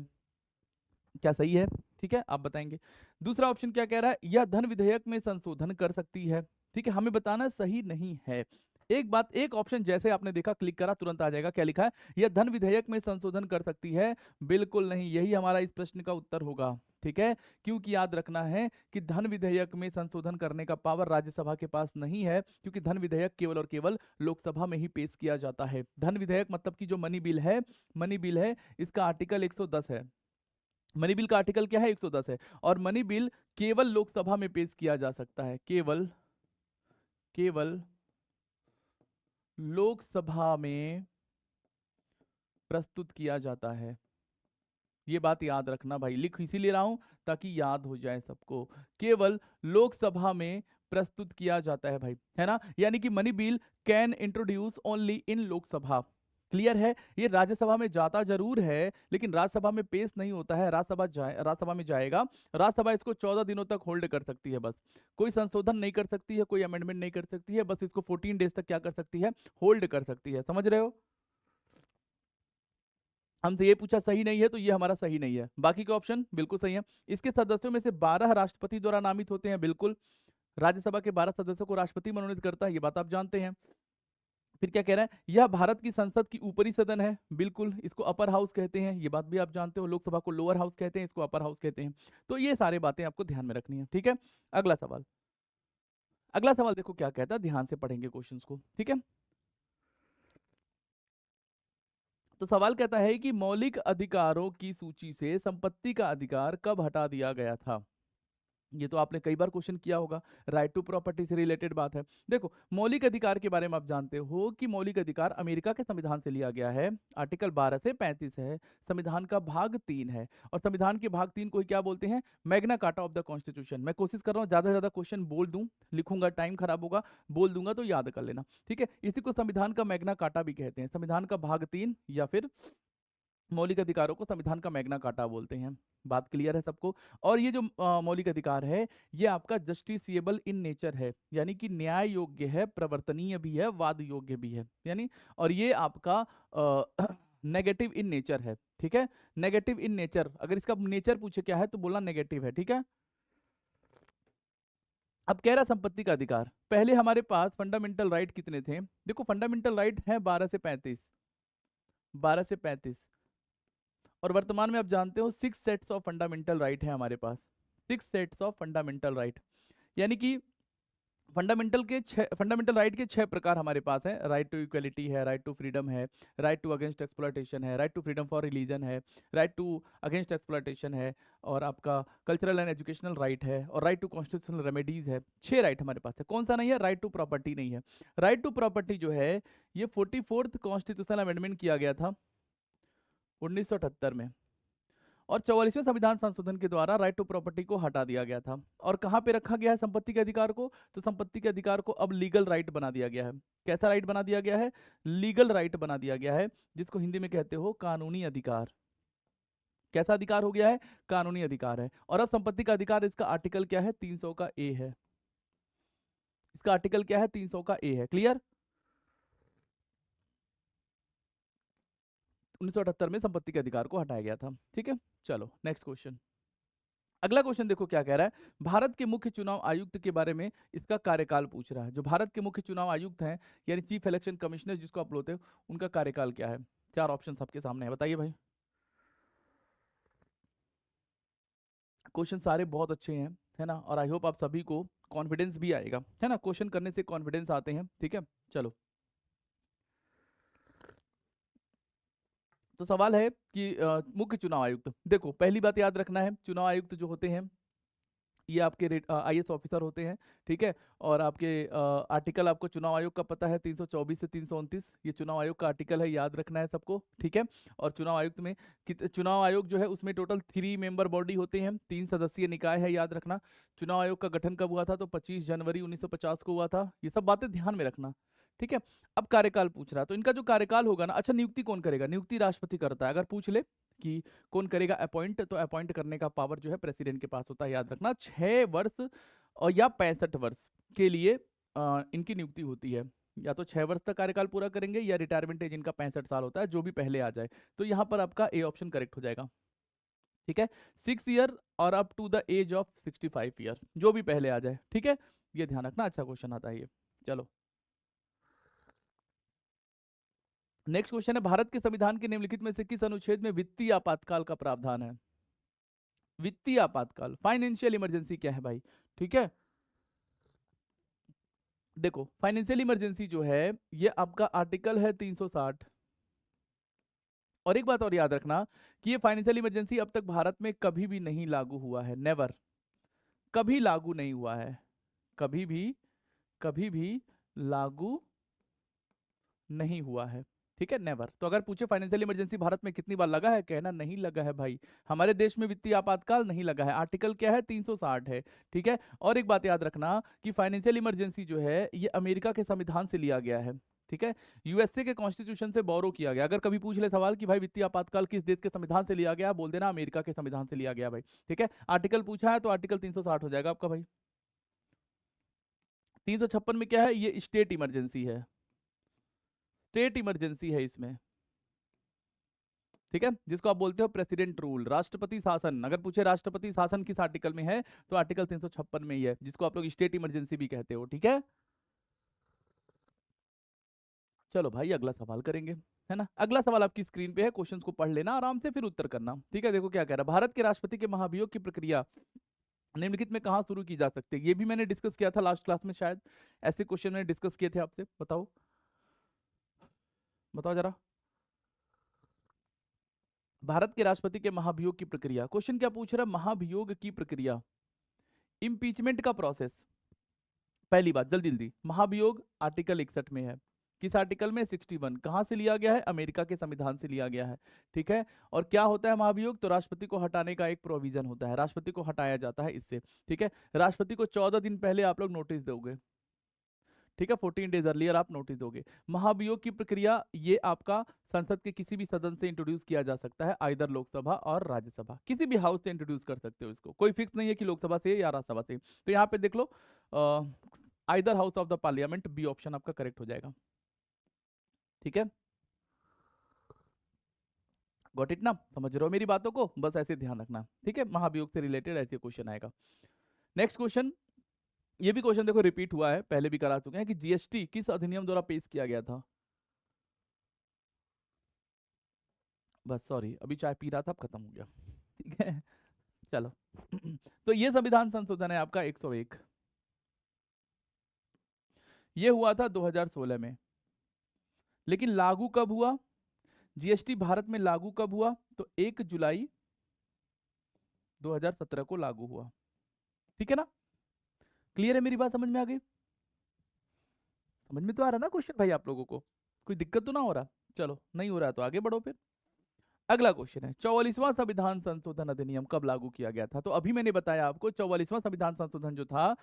क्या सही है, ठीक है, आप बताएंगे। दूसरा ऑप्शन क्या कह रहा है, यह धन विधेयक में संशोधन कर सकती है, ठीक है, हमें बताना सही नहीं है। एक बात, एक ऑप्शन जैसे आपने देखा क्लिक करा तुरंत आ जाएगा, क्या लिखा है, यह धन विधेयक में संशोधन कर सकती है, बिल्कुल नहीं, यही हमारा इस प्रश्न का उत्तर होगा, ठीक है। क्योंकि याद रखना है कि धन विधेयक में संशोधन करने का पावर राज्यसभा के पास नहीं है, क्योंकि धन विधेयक केवल और केवल लोकसभा में ही पेश किया जाता है। धन विधेयक मतलब कि जो मनी बिल है, मनी बिल है, इसका आर्टिकल 110 है, मनी बिल का आर्टिकल क्या है, 110 है, और मनी बिल केवल लोकसभा में पेश किया जा सकता है, केवल केवल लोकसभा में प्रस्तुत किया जाता है। ये बात याद रखना भाई, लिख इसीलिए रहा हूं ताकि याद हो जाए सबको, केवल लोकसभा में प्रस्तुत किया जाता है भाई, है ना। यानी कि money bill can introduce only in Lok Sabha, clear है। ये राज्यसभा में जाता जरूर है, लेकिन राज्यसभा में पेश नहीं होता है, राज्यसभा में जाएगा, राज्यसभा इसको 14 दिनों तक होल्ड कर सकती है, बस कोई संशोधन नहीं कर सकती है, कोई अमेंडमेंट नहीं कर सकती है, बस इसको 14 डेज तक क्या कर सकती है, होल्ड कर सकती है, समझ रहे हो। हमसे ये पूछा सही नहीं है, तो ये हमारा सही नहीं है, बाकी के ऑप्शन बिल्कुल सही है। इसके सदस्यों में से 12 राष्ट्रपति द्वारा नामित होते हैं, बिल्कुल, राज्यसभा के 12 सदस्यों को राष्ट्रपति मनोनीत करता है, ये बात आप जानते हैं। फिर क्या कह रहा है, यह भारत की संसद की ऊपरी सदन है, बिल्कुल, इसको अपर हाउस कहते हैं, ये बात भी आप जानते हो। लोकसभा को लोअर हाउस कहते हैं, इसको अपर हाउस कहते हैं। तो ये सारी बातें आपको ध्यान में रखनी है, ठीक है। अगला सवाल, अगला सवाल देखो क्या कहता है, ध्यान से पढ़ेंगे क्वेश्चंस को, ठीक है। तो सवाल कहता है कि मौलिक अधिकारों की सूची से संपत्ति का अधिकार कब हटा दिया गया था। ये तो आपने कई बार क्वेश्चन किया होगा, राइट टू प्रॉपर्टी से रिलेटेड बात है। देखो मौलिक अधिकार के बारे में आप जानते हो कि मौलिक अधिकार अमेरिका के संविधान से लिया गया है, आर्टिकल 12 से 35 है, संविधान का भाग 3 है, और संविधान के भाग 3 को ही क्या बोलते हैं, Magna carta of the constitution. मैं कोशिश कर रहा हूँ ज्यादा से ज्यादा क्वेश्चन बोल दूं, लिखूंगा टाइम खराब होगा, बोल दूंगा तो याद कर लेना, ठीक है। इसी को संविधान का मैग्ना कार्टा भी कहते हैं, संविधान का भाग 3 या फिर मौलिक अधिकारों को संविधान का मैग्ना कार्टा बोलते हैं, बात क्लियर है सबको। और ये जो मौलिक अधिकार है, ये आपका जस्टिसिएबल इन नेचर है, यानी कि न्याय योग्य है, प्रवर्तनीय भी है, वाद योग्य भी है, यानी, और ये आपका नेगेटिव इन नेचर है, ठीक है। नेगेटिव इन नेचर, अगर इसका नेचर पूछे क्या है तो बोलना नेगेटिव है, ठीक है। अब कह रहा संपत्ति का अधिकार, पहले हमारे पास फंडामेंटल राइट कितने थे, देखो फंडामेंटल राइट है 12 से 35, 12 से 35, और वर्तमान में आप जानते हो 6 सेट्स ऑफ फंडामेंटल राइट है हमारे पास, 6 सेट्स ऑफ फंडामेंटल राइट, यानी कि फंडामेंटल राइट के 6 प्रकार हमारे पास है। राइट टू इक्वलिटी है, राइट टू फ्रीडम है, राइट टू अगेंस्ट एक्सप्लॉयटेशन है, right to freedom for religion है, राइट टू अगेंस्ट एक्सप्लॉयटेशन है, और आपका कल्चरल एंड एजुकेशनल राइट है, और राइट टू कॉन्स्टिट्यूशनल रेमेडीज है। 6 राइट हमारे पास है, कौन सा नहीं है, राइट टू प्रॉपर्टी नहीं है। राइट टू प्रॉपर्टी जो है ये 44th कॉन्स्टिट्यूशनल अमेंडमेंट किया गया था 1978 में, और 44वें संविधान संशोधन के द्वारा राइट टू प्रॉपर्टी को हटा दिया गया था। और कहाँ पे रखा गया है संपत्ति के अधिकार को, तो संपत्ति के अधिकार को अब लीगल राइट बना दिया गया है। कैसा राइट बना दिया गया है, लीगल राइट बना दिया गया है, जिसको हिंदी में कहते हो कानूनी अधिकार। कैसा अधिकार हो गया है, कानूनी अधिकार है। और अब संपत्ति का अधिकार, इसका आर्टिकल क्या है, 300 का ए है, इसका आर्टिकल क्या है, 300 का ए है, क्लियर। 1978 में संपत्ति के अधिकार को हटाया गया था। ठीक है, चलो नेक्स्ट क्वेश्चन। अगला क्वेश्चन देखो क्या कह रहा है। भारत के मुख्य चुनाव आयुक्त के बारे में इसका कार्यकाल पूछ रहा है। जो भारत के मुख्य चुनाव आयुक्त हैं यानी चीफ इलेक्शन कमिश्नर जिसको आप बोलते हो, उनका कार्यकाल क्या है? चार ऑप्शन आपके सामने है, बताइए भाई। क्वेश्चन सारे बहुत अच्छे हैं, है ना, और आई होप आप सभी को कॉन्फिडेंस भी आएगा, है ना, क्वेश्चन करने से कॉन्फिडेंस आते हैं। ठीक है, चलो। तो सवाल है कि मुख्य चुनाव आयुक्त, देखो पहली बात याद रखना है, चुनाव आयुक्त जो होते हैं ये आपके आईएएस ऑफिसर होते हैं। ठीक है, और आपके आर्टिकल आपको चुनाव आयोग का पता है 324 से 329, ये चुनाव आयोग का आर्टिकल है, याद रखना है सबको। ठीक है, और चुनाव आयुक्त में चुनाव आयोग जो है उसमें टोटल 3 मेंबर बॉडी होते हैं, 3 सदस्यीय निकाय है, याद रखना। चुनाव आयोग का गठन कब हुआ था? तो 25 जनवरी 1950 को हुआ था। ये सब बातें ध्यान में रखना। ठीक है, अब कार्यकाल पूछ रहा है, तो इनका जो कार्यकाल होगा ना, अच्छा नियुक्ति कौन करेगा? नियुक्ति राष्ट्रपति करता है। अगर पूछ ले कि कौन करेगा अपॉइंट, तो अपॉइंट करने का पावर जो है प्रेसिडेंट के पास होता है, याद रखना। 6 वर्ष और या 65 वर्ष के लिए इनकी नियुक्ति होती है। या तो 6 वर्ष तक कार्यकाल पूरा करेंगे या रिटायरमेंट एज इनका 65 साल होता है, जो भी पहले आ जाए। तो यहाँ पर आपका ए ऑप्शन करेक्ट हो जाएगा। ठीक है, 6 ईयर और up to the age of 65 year, जो भी पहले आ जाए। ठीक है, ये ध्यान रखना, अच्छा क्वेश्चन आता है ये। चलो नेक्स्ट क्वेश्चन है, भारत के संविधान के निम्नलिखित में से किस अनुच्छेद में वित्तीय आपातकाल का प्रावधान है? वित्तीय आपातकाल, फाइनेंशियल इमरजेंसी क्या है भाई? ठीक है, देखो फाइनेंशियल इमरजेंसी जो है ये आपका आर्टिकल है 360। और एक बात और याद रखना कि ये फाइनेंशियल इमरजेंसी अब तक भारत में कभी भी नहीं लागू हुआ है, नेवर, कभी लागू नहीं हुआ है, कभी भी लागू नहीं हुआ है। ठीक है, नेवर। तो अगर पूछे फाइनेंशियल इमरजेंसी भारत में कितनी बार लगा है, कहना नहीं लगा है भाई। हमारे देश में वित्तीय आपातकाल नहीं लगा है, आर्टिकल क्या है? 360 है। ठीक है, और एक बात याद रखना कि फाइनेंशियल इमरजेंसी जो है ये अमेरिका के संविधान से लिया गया है। ठीक है, यूएसए के कॉन्स्टिट्यूशन से बोरो किया गया। अगर कभी पूछ ले सवाल कि भाई वित्तीय आपातकाल किस देश के संविधान से लिया गया, बोल देना अमेरिका के संविधान से लिया गया भाई। ठीक है, आर्टिकल पूछा है तो आर्टिकल 360 हो जाएगा आपका भाई। 356 में क्या है? ये स्टेट इमरजेंसी है, स्टेट इमरजेंसी है इसमें। ठीक है, जिसको आप बोलते हो प्रेसिडेंट रूल, राष्ट्रपति शासन। अगर पूछे राष्ट्रपति शासन किस आर्टिकल में है, तो आर्टिकल 356 में ही है, जिसको आप लोग स्टेट इमरजेंसी भी कहते हो। ठीक है, चलो भाई अगला सवाल करेंगे, है ना। अगला सवाल आपकी स्क्रीन पे है, क्वेश्चंस को पढ़ लेना आराम से, फिर उत्तर करना। ठीक है, देखो क्या कह रहा है, भारत के राष्ट्रपति के महाभियोग की प्रक्रिया निम्नलिखित में कहाँ शुरू की जा सकती है? ये भी मैंने डिस्कस किया था लास्ट क्लास में, शायद ऐसे क्वेश्चन मैंने डिस्कस किए थे आपसे। बताओ बताओ जरा, भारत के राष्ट्रपति के महाभियोग की प्रक्रिया, क्वेश्चन क्या पूछ रहा है? महाभियोग की प्रक्रिया, इम्पीचमेंट का प्रोसेस। पहली बात जल्दी जल्दी, महाभियोग आर्टिकल 61 में है, किस आर्टिकल में? 61। कहां से लिया गया है? अमेरिका के संविधान से लिया गया है। ठीक है, और क्या होता है महाभियोग? तो राष्ट्रपति को हटाने का एक प्रोविजन होता है, राष्ट्रपति को हटाया जाता है इससे। ठीक है, राष्ट्रपति को 14 दिन पहले आप लोग नोटिस दोगे। ठीक है, 14 डेज अर्लियर आप नोटिस दोगे। महाभियोग की प्रक्रिया ये आपका संसद के किसी भी सदन से इंट्रोड्यूस किया जा सकता है, आइदर लोकसभा और राज्यसभा, किसी भी हाउस से इंट्रोड्यूस कर सकते हो इसको, कोई फिक्स नहीं है कि लोकसभा से या राज्यसभा से। तो यहाँ पे देख लो, either house of the parliament, B option आपका करेक्ट हो जाएगा। ठीक है, गॉट इट ना, समझ रहे हो मेरी बातों को? बस ऐसे ध्यान रखना। ठीक है, महाभियोग से रिलेटेड ऐसे क्वेश्चन आएगा। नेक्स्ट क्वेश्चन, ये भी क्वेश्चन देखो रिपीट हुआ है, पहले भी करा चुके हैं, कि जीएसटी किस अधिनियम द्वारा पेश किया गया था? बस सॉरी, अभी चाय पी रहा था, अब खत्म हो गया। ठीक है, चलो। तो ये संविधान संशोधन है आपका 101, ये हुआ था 2016 में। लेकिन लागू कब हुआ? जीएसटी भारत में लागू कब हुआ? तो 1 जुलाई 2017 को लागू हुआ। ठीक है ना, क्लियर है मेरी बात? समझ में आ गई? समझ में तो आ रहा ना क्वेश्चन भाई आप लोगों को? कोई दिक्कत तो ना हो रहा? चलो, नहीं हो रहा तो आगे बढ़ो फिर। अगला क्वेश्चन है, 44वां संविधान संशोधन अधिनियम कब लागू किया गया था? तो अभी मैंने बताया आपको 44वां संविधान संशोधन जो था,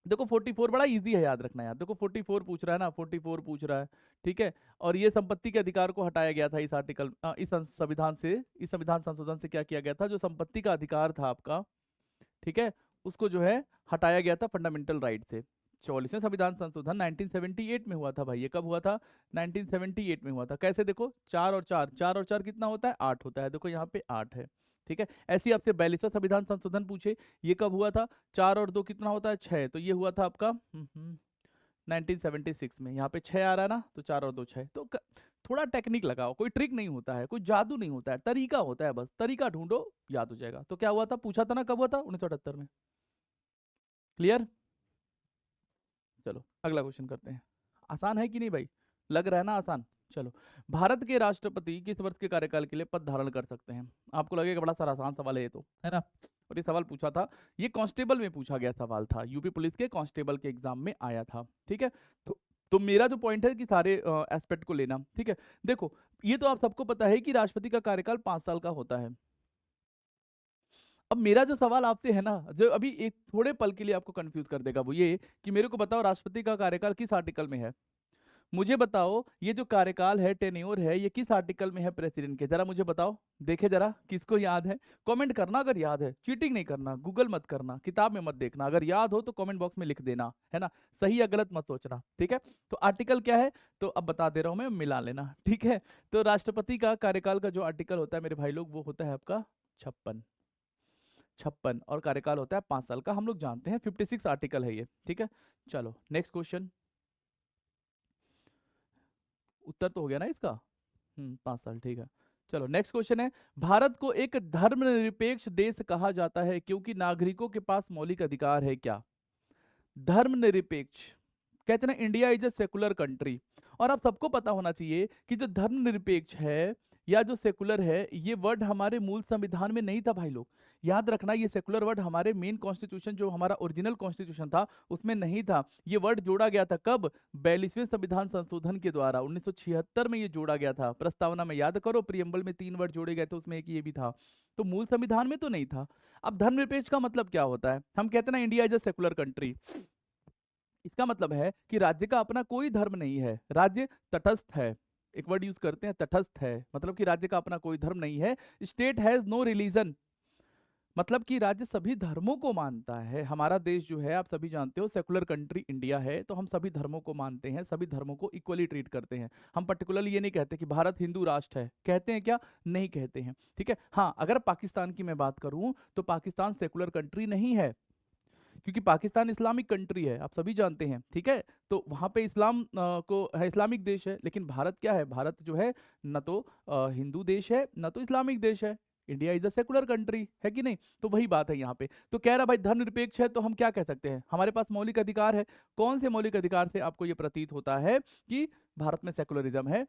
देखो 44 बड़ा इजी है याद रखना यार, देखो 44 पूछ रहा है ना, 44 पूछ रहा है। ठीक है, और ये संपत्ति के अधिकार को हटाया गया था इस आर्टिकल इस संविधान से, इस संविधान संशोधन से क्या किया गया था? जो संपत्ति का अधिकार था आपका, ठीक है, उसको जो है हटाया गया था फंडामेंटल राइट से। 44वें संविधान संशोधन 1978 में हुआ था भाई। ये कब हुआ था? 1978 में हुआ था। कैसे? देखो, 4 और 4 कितना होता है? 8 होता है। देखो यहाँ पे 8 है, ठीक है। ऐसे ही आपसे 42वां संविधान संशोधन पूछे, ये कब हुआ था? 4 और 2 कितना होता है? 6। तो ये हुआ था आपका 1976 में। यहाँ पे 6 आ रहा है ना, तो 4 और 2 6। तो थोड़ा टेक्निक लगाओ, कोई ट्रिक नहीं होता है, कोई जादू नहीं होता है, तरीका होता है, बस तरीका ढूंढो, याद हो जाएगा। तो क्या हुआ था? पूछा था ना, कब हुआ था? 1978 में। क्लियर? चलो अगला क्वेश्चन करते हैं। आसान है कि नहीं भाई? लग रहा है ना आसान? चलो, भारत के राष्ट्रपति किस वर्ष के कार्यकाल के लिए पद धारण कर सकते हैं? आपको लगेगा बड़ा सारा आसान सवाल है ये, तो है ना। और ये सवाल पूछा था, ये कांस्टेबल में पूछा गया सवाल था, यूपी पुलिस के कांस्टेबल के एग्जाम में आया था, ठीक है। तो मेरा जो पॉइंट है कि सारे एस्पेक्ट को लेना, ठीक है। देखो, ये तो आप सबको पता है कि राष्ट्रपति का कार्यकाल 5 साल का होता है। अब मेरा जो सवाल आपसे है ना, जो अभी एक थोड़े पल के लिए आपको कंफ्यूज कर देगा, वो ये कि मेरे को बताओ राष्ट्रपति का कार्यकाल किस आर्टिकल में है। मुझे बताओ ये जो कार्यकाल है, टेन्योर है, ये किस आर्टिकल में है प्रेसिडेंट के? जरा मुझे बताओ, देखे जरा किसको याद है। कमेंट करना अगर याद है, चीटिंग नहीं करना, गूगल मत करना, किताब में मत देखना, अगर याद हो तो कमेंट बॉक्स में लिख देना, है ना। सही या गलत मत सोचना, ठीक है। तो आर्टिकल क्या है, तो अब बता दे रहा हूं मैं, मिला लेना, ठीक है। तो राष्ट्रपति का कार्यकाल का जो आर्टिकल होता है मेरे भाई लोग, वो होता है आपका 56, और कार्यकाल होता है 5 साल का, हम लोग जानते हैं। 56 आर्टिकल है ये, ठीक है। चलो नेक्स्ट क्वेश्चन। उत्तर तो हो गया ना इसका? 5 साल, ठीक है। चलो नेक्स्ट क्वेश्चन है, भारत को एक धर्मनिरपेक्ष देश कहा जाता है क्योंकि नागरिकों के पास मौलिक अधिकार है क्या? धर्मनिरपेक्ष, कहते हैं ना India is a secular country. और आप सबको पता होना चाहिए कि जो धर्मनिरपेक्ष है या जो सेकुलर है, ये वर्ड हमारे मूल संविधान में नहीं था भाई लोग। याद रखना, ये सेकुलर वर्ड हमारे मेन कॉन्स्टिट्यूशन, जो हमारा ओरिजिनल कॉन्स्टिट्यूशन था, उसमें नहीं था। ये वर्ड जोड़ा गया था कब? 42वें संविधान संशोधन के द्वारा 1976 में ये जोड़ा गया था। प्रस्तावना में याद करो, प्रियम्बल में 3 वर्ड जोड़े गए थे, उसमें एक ये भी था। तो मूल संविधान में तो नहीं था। अब धर्मनिरपेक्ष का मतलब क्या होता है? हम कहते हैं ना India is a secular country, इसका मतलब है कि राज्य का अपना कोई धर्म नहीं है, राज्य तटस्थ है। एक वर्ड यूज करते हैं, तटस्थ है, मतलब कि राज्य का अपना कोई धर्म नहीं है। स्टेट हैज नो रिलीजन, मतलब कि राज्य सभी धर्मों को मानता है। हमारा देश जो है, आप सभी जानते हो, सेकुलर कंट्री इंडिया है, तो हम सभी धर्मों को मानते हैं, सभी धर्मों को इक्वली ट्रीट करते हैं। हम पर्टिकुलरली ये नहीं कहते कि भारत हिंदू राष्ट्र है, कहते हैं क्या? नहीं कहते हैं, ठीक है। हाँ, अगर पाकिस्तान की मैं बात करूं तो पाकिस्तान सेकुलर कंट्री नहीं है, क्योंकि पाकिस्तान इस्लामिक कंट्री है, आप सभी जानते हैं, ठीक है। तो वहां पे इस्लाम को है, इस्लामिक देश है। लेकिन भारत क्या है? भारत जो है न तो हिंदू देश है, न तो इस्लामिक देश है। India is a secular country, है कि नहीं? तो वही बात है यहाँ पे। तो कह रहा भाई धर्मनिरपेक्ष है, तो हम क्या कह सकते हैं? हमारे पास मौलिक अधिकार है। कौन से मौलिक अधिकार से आपको ये प्रतीत होता है कि भारत में सेकुलरिज्म है?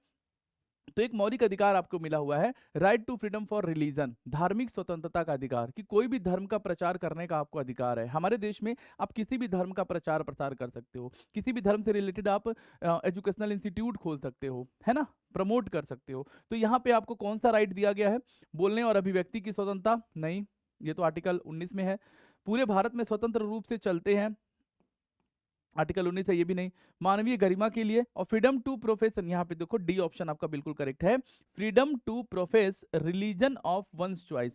तो एक मौलिक अधिकार आपको मिला हुआ है, right to freedom for religion, धार्मिक स्वतंत्रता का अधिकार, कि कोई भी धर्म का प्रचार करने का आपको अधिकार है। हमारे देश में आप किसी भी धर्म का प्रचार प्रसार कर सकते हो, किसी भी धर्म से रिलेटेड आप एजुकेशनल इंस्टीट्यूट खोल सकते हो, है ना, प्रमोट कर सकते हो। तो यहाँ पे आपको कौन सा राइट दिया गया है? बोलने और अभिव्यक्ति की स्वतंत्रता? नहीं, ये तो आर्टिकल 19 में है। पूरे भारत में स्वतंत्र रूप से चलते हैं, आर्टिकल 19 है, ये भी नहीं। मानवीय गरिमा के लिए, और फ्रीडम टू प्रोफेशन, यहाँ पे देखो डी ऑप्शन आपका बिल्कुल करेक्ट है, freedom to profess religion of one's choice,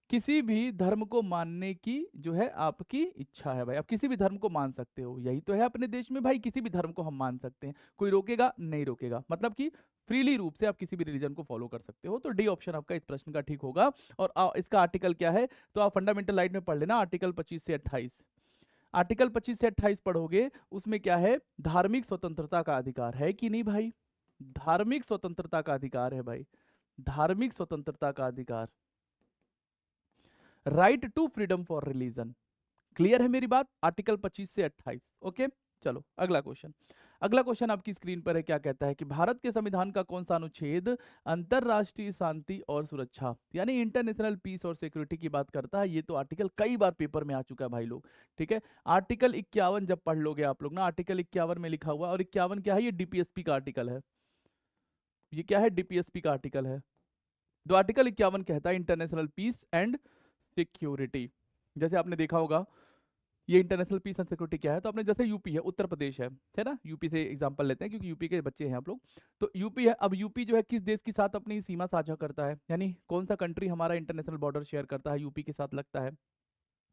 किसी भी धर्म को मानने की जो है आपकी इच्छा है भाई, आप किसी भी धर्म को मान सकते हो। यही तो है अपने देश में भाई, किसी भी धर्म को हम मान सकते हैं, कोई रोकेगा नहीं, रोकेगा, मतलब कि फ्रीली रूप से आप किसी भी रिलीजन को फॉलो कर सकते हो। तो डी ऑप्शन आपका इस प्रश्न का ठीक होगा। और इसका आर्टिकल क्या है, तो आप फंडामेंटल राइट में पढ़ लेना, आर्टिकल 25 से 28। आर्टिकल 25 से 28 पढ़ोगे, उसमें क्या है? धार्मिक स्वतंत्रता का अधिकार है कि नहीं भाई? धार्मिक स्वतंत्रता का अधिकार है भाई, धार्मिक स्वतंत्रता का अधिकार, right to freedom for religion. Clear है मेरी बात? आर्टिकल 25 से 28, ओके। चलो अगला क्वेश्चन। अगला क्वेश्चन आपकी स्क्रीन पर है, क्या कहता है कि भारत के संविधान का कौन सा अनुच्छेद अंतरराष्ट्रीय शांति और सुरक्षा, यानी इंटरनेशनल पीस और सिक्योरिटी की बात करता है? ये तो आर्टिकल कई बार पेपर में आ चुका है भाई लोग, ठीक है। आर्टिकल 51 जब पढ़ लोगे आप लोग ना, आर्टिकल 51 में लिखा हुआ, और 51 क्या है? ये डीपीएसपी का आर्टिकल है। ये क्या है? डीपीएसपी का आर्टिकल है। तो आर्टिकल 51 कहता है इंटरनेशनल पीस एंड सिक्योरिटी। जैसे आपने देखा होगा, ये इंटरनेशनल पीस एंड सिक्योरिटी क्या है, तो आपने जैसे यूपी है, उत्तर प्रदेश है ना, यूपी से एग्जांपल लेते हैं क्योंकि यूपी के बच्चे हैं आप लोग। तो यूपी है, अब यूपी जो है किस देश के साथ अपनी सीमा साझा करता है, यानी कौन सा कंट्री हमारा इंटरनेशनल बॉर्डर शेयर करता है यूपी के साथ लगता है?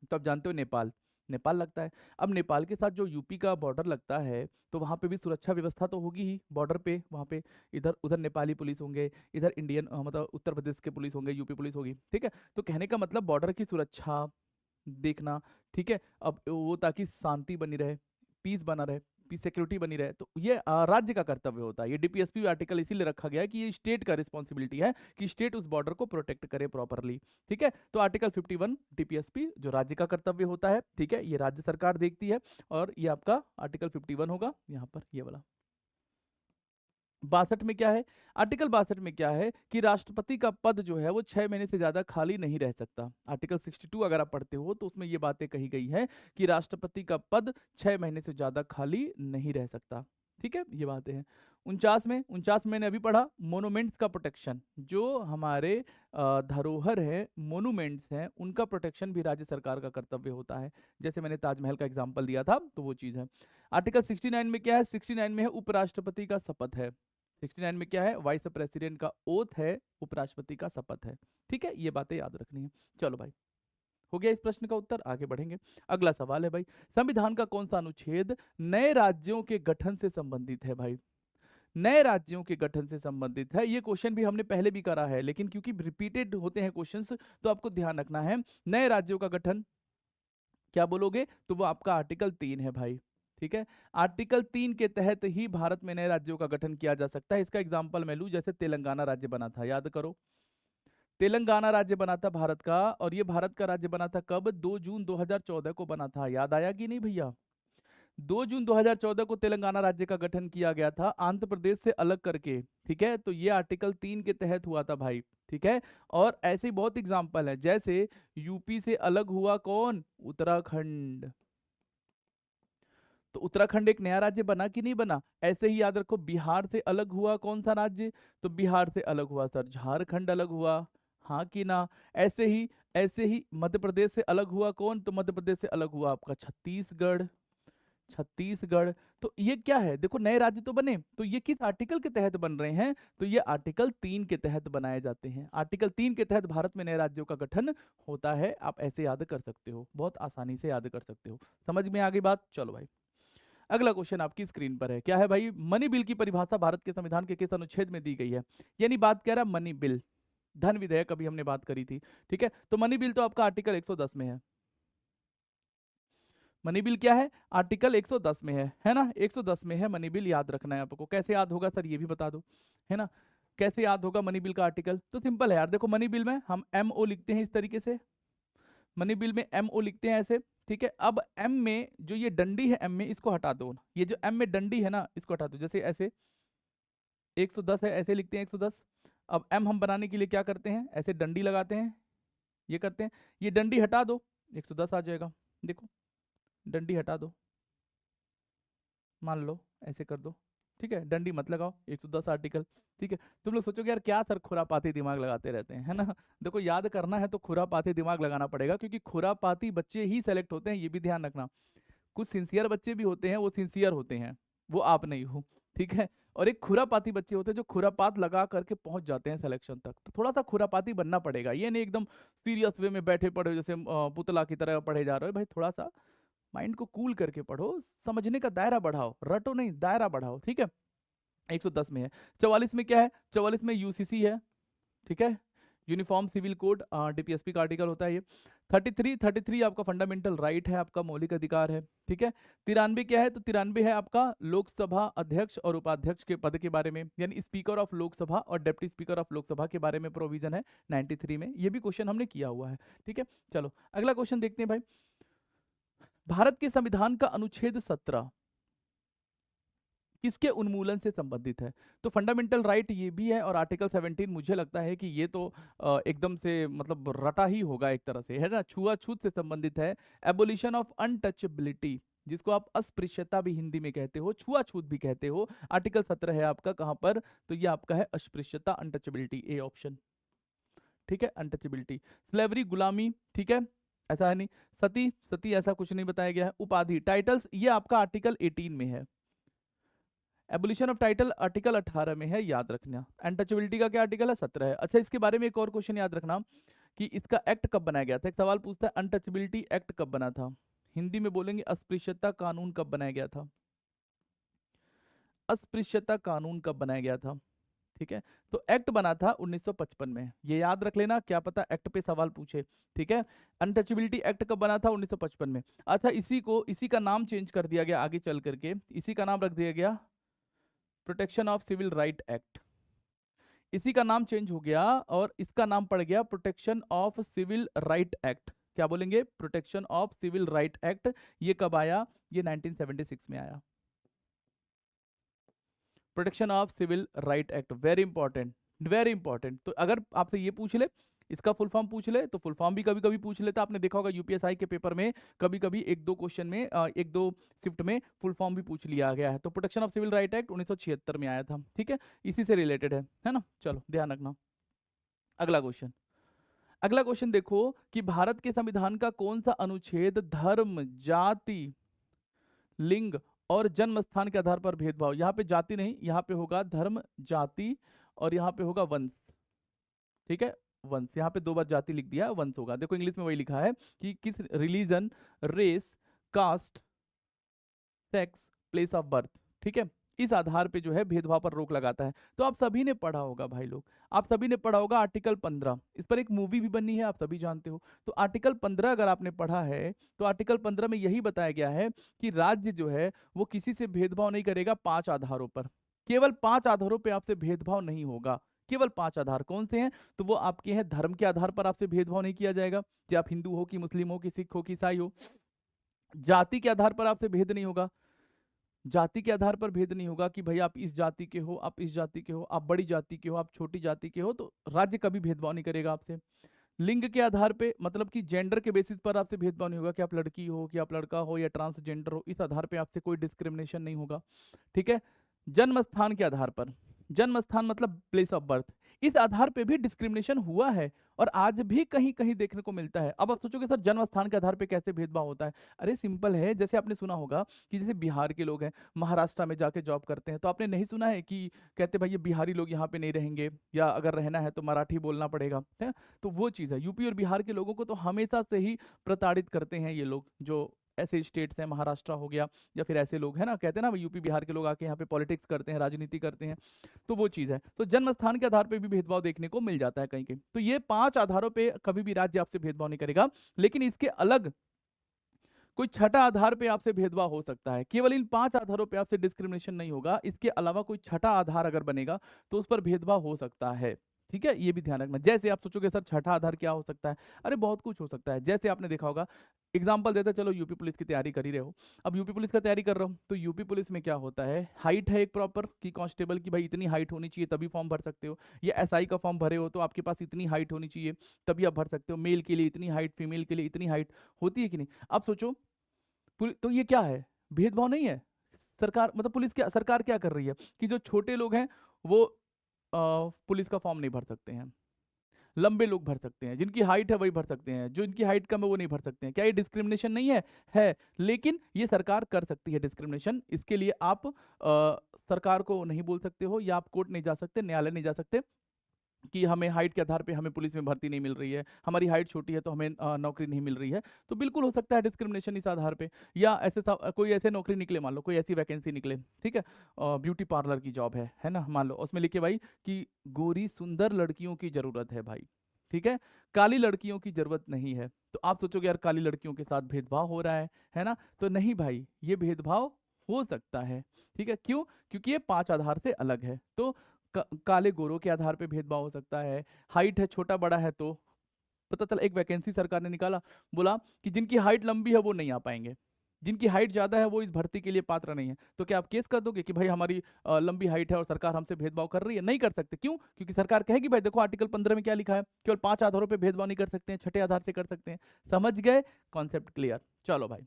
तो आप जानते हो नेपाल। नेपाल लगता है। अब नेपाल के साथ जो यूपी का बॉर्डर लगता है तो वहाँ पे भी सुरक्षा व्यवस्था तो होगी ही बॉर्डर पे, वहाँ पे इधर उधर नेपाली पुलिस होंगे, इधर इंडियन मतलब उत्तर प्रदेश के पुलिस होंगे, यूपी पुलिस होगी, ठीक है। तो कहने का मतलब बॉर्डर की सुरक्षा देखना, ठीक है। अब वो ताकि शांति बनी रहे, पीस बना रहे, पीस सिक्योरिटी बनी रहे, तो ये राज्य का कर्तव्य होता है। ये डीपीएसपी आर्टिकल इसीलिए रखा गया है कि ये स्टेट का रिस्पॉन्सिबिलिटी है कि स्टेट उस बॉर्डर को प्रोटेक्ट करे प्रॉपरली, ठीक है। तो आर्टिकल 51 डीपीएसपी जो राज्य का कर्तव्य होता है, ठीक है, ये राज्य सरकार देखती है। और ये आपका आर्टिकल 51 होगा यहाँ पर, ये वाला। 62 में क्या है, आर्टिकल 62 में क्या है कि राष्ट्रपति का पद जो है वो 6 महीने से ज्यादा खाली नहीं रह सकता। आर्टिकल 62 अगर आप पढ़ते हो तो उसमें ये बातें कही गई है कि राष्ट्रपति का पद 6 महीने से ज्यादा खाली नहीं रह सकता, ठीक है, ये बातें हैं। 49 में मैंने अभी पढ़ा मोनूमेंट्स का प्रोटेक्शन, जो हमारे धरोहर है, मोनूमेंट्स हैं, उनका प्रोटेक्शन भी राज्य सरकार का कर्तव्य होता है। जैसे मैंने ताजमहल का एग्जाम्पल दिया था तो वो चीज है। आर्टिकल 69 में क्या है, 69 में है उपराष्ट्रपति का शपथ है। 69 में क्या है, वाइस प्रेसिडेंट का ओथ है, उपराष्ट्रपति का शपथ है, ठीक है, ये बातें याद रखनी है। चलो भाई, हो गया इस प्रश्न का उत्तर, आगे बढ़ेंगे। अगला सवाल है भाई, संविधान का कौन सा अनुच्छेद नए राज्यों के गठन से संबंधित है भाई? नए राज्यों के गठन से संबंधित है। ये क्वेश्चन भी हमने पहले भी करा है, लेकिन क्योंकि रिपीटेड होते हैं क्वेश्चंस तो आपको ध्यान रखना है। नए राज्यों का गठन क्या बोलोगे, तो वो आपका आर्टिकल 3 है भाई, ठीक है। आर्टिकल 3 के तहत ही भारत में नए राज्यों का गठन किया जा सकता है। इसका एग्जांपल मैं लूं, जैसे तेलंगाना राज्य बना था, याद करो, तेलंगाना राज्य बना था भारत का, और ये भारत का राज्य बना था कब, 2 जून 2014 को बना था, याद आया कि नहीं भैया? 2 जून 2014 को तेलंगाना राज्य का गठन किया गया था आंध्र प्रदेश से अलग करके, ठीक है। तो ये आर्टिकल 3 के तहत हुआ था भाई, ठीक है। और ऐसे ही बहुत एग्जाम्पल है, जैसे यूपी से अलग हुआ कौन, उत्तराखंड, तो उत्तराखंड एक नया राज्य बना कि नहीं बना? ऐसे ही याद रखो, बिहार से अलग हुआ कौन सा राज्य, तो बिहार से अलग हुआ सर झारखंड अलग हुआ, हाँ कि ना? ऐसे ही मध्य प्रदेश से अलग हुआ कौन, तो मध्य प्रदेश से अलग हुआ आपका छत्तीसगढ़, छत्तीसगढ़। तो ये क्या है, देखो नए राज्य तो बने, तो ये किस आर्टिकल के तहत बन रहे हैं, तो ये आर्टिकल 3 के तहत बनाए जाते हैं। आर्टिकल 3 के तहत भारत में नए राज्यों का गठन होता है। आप ऐसे याद कर सकते हो, बहुत आसानी से याद कर सकते हो। समझ में आ गई बात? चलो भाई, अगला क्वेश्चन आपकी स्क्रीन पर है, क्या है भाई, मनी बिल की परिभाषा भारत के संविधान के किस अनुच्छेद में दी गई है? यानी बात कह रहा मनी बिल, धन विधेयक अभी हमने बात करी थी, ठीक है। तो मनी बिल तो आपका आर्टिकल 110 में है। मनी बिल क्या है, आर्टिकल 110 में है ना, 110 में है मनी बिल, याद रखना है आपको। कैसे याद होगा सर, ये भी बता दो, है ना, कैसे याद होगा मनी बिल का आर्टिकल? तो सिंपल है यार, देखो मनी बिल में हम MO लिखते हैं इस तरीके से, मनी बिल में MO लिखते हैं ऐसे, ठीक है। अब M में जो ये डंडी है, M में इसको हटा दो, ये जो M में डंडी है ना, इसको हटा दो, जैसे ऐसे 110 है, ऐसे लिखते हैं 110। अब M हम बनाने के लिए क्या करते हैं, ऐसे डंडी लगाते हैं, ये करते हैं, ये डंडी हटा दो, 110 आ जाएगा। देखो डंडी हटा दो, मान लो ऐसे कर दो, ठीक है, डंडी मत लगाओ, 110 आर्टिकल, ठीक है। तुम लोग सोचोगे यार क्या सर खुरापाती दिमाग लगाते रहते हैं, है ना। देखो याद करना है तो खुरापाती दिमाग लगाना पड़ेगा, क्योंकि खुरापाती बच्चे ही सेलेक्ट होते हैं, ये भी ध्यान रखना। कुछ सिंसियर बच्चे भी होते हैं, वो सिंसियर होते हैं, वो आप नहीं हो, ठीक है। और एक खुरापाती बच्चे होते हैं जो खुरापात लगा करके पहुंच जाते हैं सिलेक्शन तक। तो थोड़ा सा खुरापाती बनना पड़ेगा, ये नहीं एकदम सीरियस वे में बैठे पड़े जैसे पुतला की तरह पढ़े जा रहे हो भाई। थोड़ा सा माइंड को कूल करके पढ़ो, समझने का दायरा बढ़ाओ, रटो नहीं, दायरा बढ़ाओ, ठीक है। 110 में है। 44 में क्या है, 44 में यूसीसी है, ठीक है, यूनिफॉर्म सिविल कोड, डीपीएसपी का आर्टिकल होता है ये। 33 आपका फंडामेंटल राइट है, आपका मौलिक अधिकार है, ठीक है। 93 क्या है, तो 93 है आपका लोकसभा अध्यक्ष और उपाध्यक्ष के पद के बारे में, यानी स्पीकर ऑफ लोकसभा और डिप्टी स्पीकर ऑफ लोकसभा के बारे में प्रोविजन है 93 में। ये भी क्वेश्चन हमने किया हुआ है, ठीक है। चलो अगला क्वेश्चन देखते हैं भाई, भारत के संविधान का अनुच्छेद 17 किसके उन्मूलन से संबंधित है? तो फंडामेंटल राइट ये भी है, और आर्टिकल 17 मुझे लगता है कि ये तो एकदम से मतलब रटा ही होगा एक तरह से, है ना, छुआछूत से संबंधित है। एबोलिशन ऑफ अनटचेबिलिटी, जिसको आप अस्पृश्यता भी हिंदी में कहते हो, छुआछूत भी कहते हो, आर्टिकल 17 है आपका, कहां पर, तो ये आपका है अस्पृश्यता, अनटचेबिलिटी, ए ऑप्शन, ठीक है, अनटचेबिलिटी। स्लेवरी गुलामी, ठीक है, ऐसा है नहीं। सती, सती ऐसा कुछ नहीं बताया गया है। उपाधि, टाइटल्स, ये आपका आर्टिकल 18 में है। एबोलिशन ऑफ टाइटल आर्टिकल 18 में है, याद रखना। अनटचेबिलिटी का क्या आर्टिकल है, 17 है। अच्छा, इसके बारे में एक और क्वेश्चन याद रखना कि इसका एक्ट कब बनाया गया था। एक सवाल पूछता है अनटचेबिलिटी एक्ट कब बना था, हिंदी में बोलेंगे अस्पृश्यता कानून कब बनाया गया था? अस्पृश्यता कानून कब बनाया गया था? ठीक है, तो एक्ट बना था 1955 में, ये याद रख लेना, क्या पता एक्ट पे सवाल पूछे। ठीक है, अनटचेबिलिटी एक्ट कब बना था? 1955 में। अच्छा, इसी का नाम चेंज कर दिया गया आगे चल करके, इसी का नाम रख दिया गया protection of civil right act. इसी का नाम चेंज हो गया और इसका नाम पड़ गया protection of civil right act. क्या बोलेंगे? Protection of civil right act. ये कब आया? ये 1976 में आया। Protection of civil right act, very important, very important. तो अगर आपसे ये पूछ ले, इसका फुल फॉर्म पूछ ले, तो फुल फॉर्म भी कभी कभी पूछ लेता। आपने देखा होगा यूपीएसआई के पेपर में कभी कभी एक दो क्वेश्चन में एक दो शिफ्ट में फुल फॉर्म भी पूछ लिया गया है। तो protection of civil right act 1976 में आया था। ठीक है, इसी से रिलेटेड है ना। चलो ध्यान रखना। अगला क्वेश्चन, अगला क्वेश्चन देखो कि भारत के संविधान का कौन सा अनुच्छेद धर्म, जाति, लिंग और जन्म स्थान के आधार पर भेदभाव, यहाँ पे जाति नहीं, यहाँ पे होगा धर्म, जाति और यहाँ पे होगा वंश। ठीक है, वंश, यहाँ पे दो बार जाति लिख दिया, वंश होगा। देखो इंग्लिश में वही लिखा है कि किस religion, race, caste, sex, place of birth, ठीक है, इस आधार पे जो है भेदभाव पर रोक लगाता है। तो आप सभी ने पढ़ा होगा भाई लोग, आप सभी ने पढ़ा होगा आर्टिकल 15, इस पर एक मूवी भी बनी है, आप सभी जानते हो। तो आर्टिकल 15 अगर आपने पढ़ा है तो आर्टिकल 15 में यही बताया गया है कि राज्य जो है वो किसी से भेदभाव नहीं करेगा 5 आधारों पर। केवल 5 आधारों पर आपसे भेदभाव नहीं होगा। केवल 5 आधार कौन से हैं? तो वो आपके हैं, धर्म के आधार पर आपसे भेदभाव नहीं किया जाएगा कि आप हिंदू हो कि मुस्लिम हो कि सिख हो कि ईसाई हो। जाति के आधार पर आपसे भेद नहीं होगा, जाति के आधार पर भेद नहीं होगा कि भाई आप इस जाति के हो, आप इस जाति के हो, आप बड़ी जाति के हो, आप छोटी जाति के हो, तो राज्य कभी भेदभाव नहीं करेगा आपसे। लिंग के आधार पे, मतलब कि जेंडर के बेसिस पर आपसे भेदभाव नहीं होगा कि आप लड़की हो कि आप लड़का हो या ट्रांसजेंडर हो, इस आधार पे आपसे कोई डिस्क्रिमिनेशन नहीं होगा। ठीक है, जन्म स्थान के आधार पर, जन्म स्थान मतलब प्लेस ऑफ बर्थ, इस आधार पे भी डिस्क्रिमिनेशन हुआ है और आज भी कहीं कहीं देखने को मिलता है। अब आप सोचोगे सर जन्म स्थान के आधार पे कैसे भेदभाव होता है? अरे सिंपल है, जैसे आपने सुना होगा कि जैसे बिहार के लोग हैं, महाराष्ट्र में जाके जॉब करते हैं, तो आपने नहीं सुना है कि कहते भाई ये बिहारी लोग यहाँ पे नहीं रहेंगे, या अगर रहना है तो मराठी बोलना पड़ेगा, है? तो वो चीज़ है, यूपी और बिहार के लोगों को तो हमेशा से ही प्रताड़ित करते हैं ये लोग, जो ऐसे स्टेट्स हैं, महाराष्ट्र हो गया, या फिर ऐसे लोग हैं ना, कहते हैं ना यूपी बिहार के लोग आके यहाँ पे पॉलिटिक्स करते हैं, राजनीति करते हैं। तो वो चीज़ है। तो जन्म स्थान के आधार पे भी भेदभाव देखने को मिल जाता है कहीं कहीं। तो ये 5 आधारों पे कभी भी राज्य आपसे भेदभाव नहीं करेगा, लेकिन इसके अलग कोई छठा आधार पे आपसे भेदभाव हो सकता है। केवल इन 5 आधारों पे आपसे डिस्क्रिमिनेशन नहीं होगा, इसके अलावा कोई छठा आधार अगर बनेगा तो उस पर भेदभाव हो सकता है। ठीक है, ये भी ध्यान रखना। जैसे आप सोचोगे सर छठा आधार क्या हो सकता है? अरे बहुत कुछ हो सकता है। जैसे आपने देखा होगा, एग्जाम्पल देते, चलो यूपी पुलिस की तैयारी कर ही रहे हो, अब यूपी पुलिस का तैयारी कर रहा हूँ, तो यूपी पुलिस में क्या होता है, हाइट है एक प्रॉपर कि कांस्टेबल की भाई इतनी हाइट होनी चाहिए तभी फॉर्म भर सकते हो, या एसआई का फॉर्म भरे हो तो आपके पास इतनी हाइट होनी चाहिए तभी आप भर सकते हो, मेल के लिए इतनी हाइट, फीमेल के लिए इतनी हाइट, होती है कि नहीं? अब सोचो, तो ये क्या है? भेदभाव नहीं है। सरकार मतलब पुलिस, क्या सरकार क्या कर रही है कि जो छोटे लोग हैं वो पुलिस का फॉर्म नहीं भर सकते हैं, लंबे लोग भर सकते हैं, जिनकी हाइट है वही भर सकते हैं, जो इनकी हाइट कम है वो नहीं भर सकते हैं। क्या ये डिस्क्रिमिनेशन नहीं है? है, लेकिन ये सरकार कर सकती है डिस्क्रिमिनेशन। इसके लिए आप सरकार को नहीं बोल सकते हो, या आप कोर्ट नहीं जा सकते, न्यायालय नहीं जा सकते कि हमें हाइट के आधार पे हमें पुलिस में भर्ती नहीं मिल रही है, हमारी हाइट छोटी है तो हमें नौकरी नहीं मिल रही है। तो बिल्कुल हो सकता है डिस्क्रिमिनेशन इस आधार पे, या ऐसे कोई ऐसे नौकरी निकले, मान लो कोई ऐसी वैकेंसी निकले, ठीक है, ब्यूटी पार्लर की जॉब है ना, मान लो उसमें लिखे भाई कि गोरी सुंदर लड़कियों की जरूरत है भाई, ठीक है, काली लड़कियों की जरूरत नहीं है। तो आप सोचोगे यार काली लड़कियों के साथ भेदभाव हो रहा है ना? तो नहीं भाई, ये भेदभाव हो सकता है। ठीक है, क्यों? क्योंकि ये 5 आधार से अलग है। तो काले गोरों के आधार पे भेदभाव हो सकता है, हाइट है छोटा बड़ा है तो पता चला एक वैकेंसी सरकार ने निकाला, बोला कि जिनकी हाइट लंबी है वो नहीं आ पाएंगे, जिनकी हाइट ज्यादा है वो इस भर्ती के लिए पात्र नहीं है। तो क्या आप केस कर दोगे कि भाई हमारी लंबी हाइट है और सरकार हमसे भेदभाव कर रही है? नहीं कर सकते। क्यों? क्योंकि सरकार कहेगी भाई देखो आर्टिकल 15 में क्या लिखा है, केवल 5 आधारों पर भेदभाव नहीं कर सकते हैं, छठे आधार से कर सकते हैं। समझ गए? Concept clear? चलो भाई,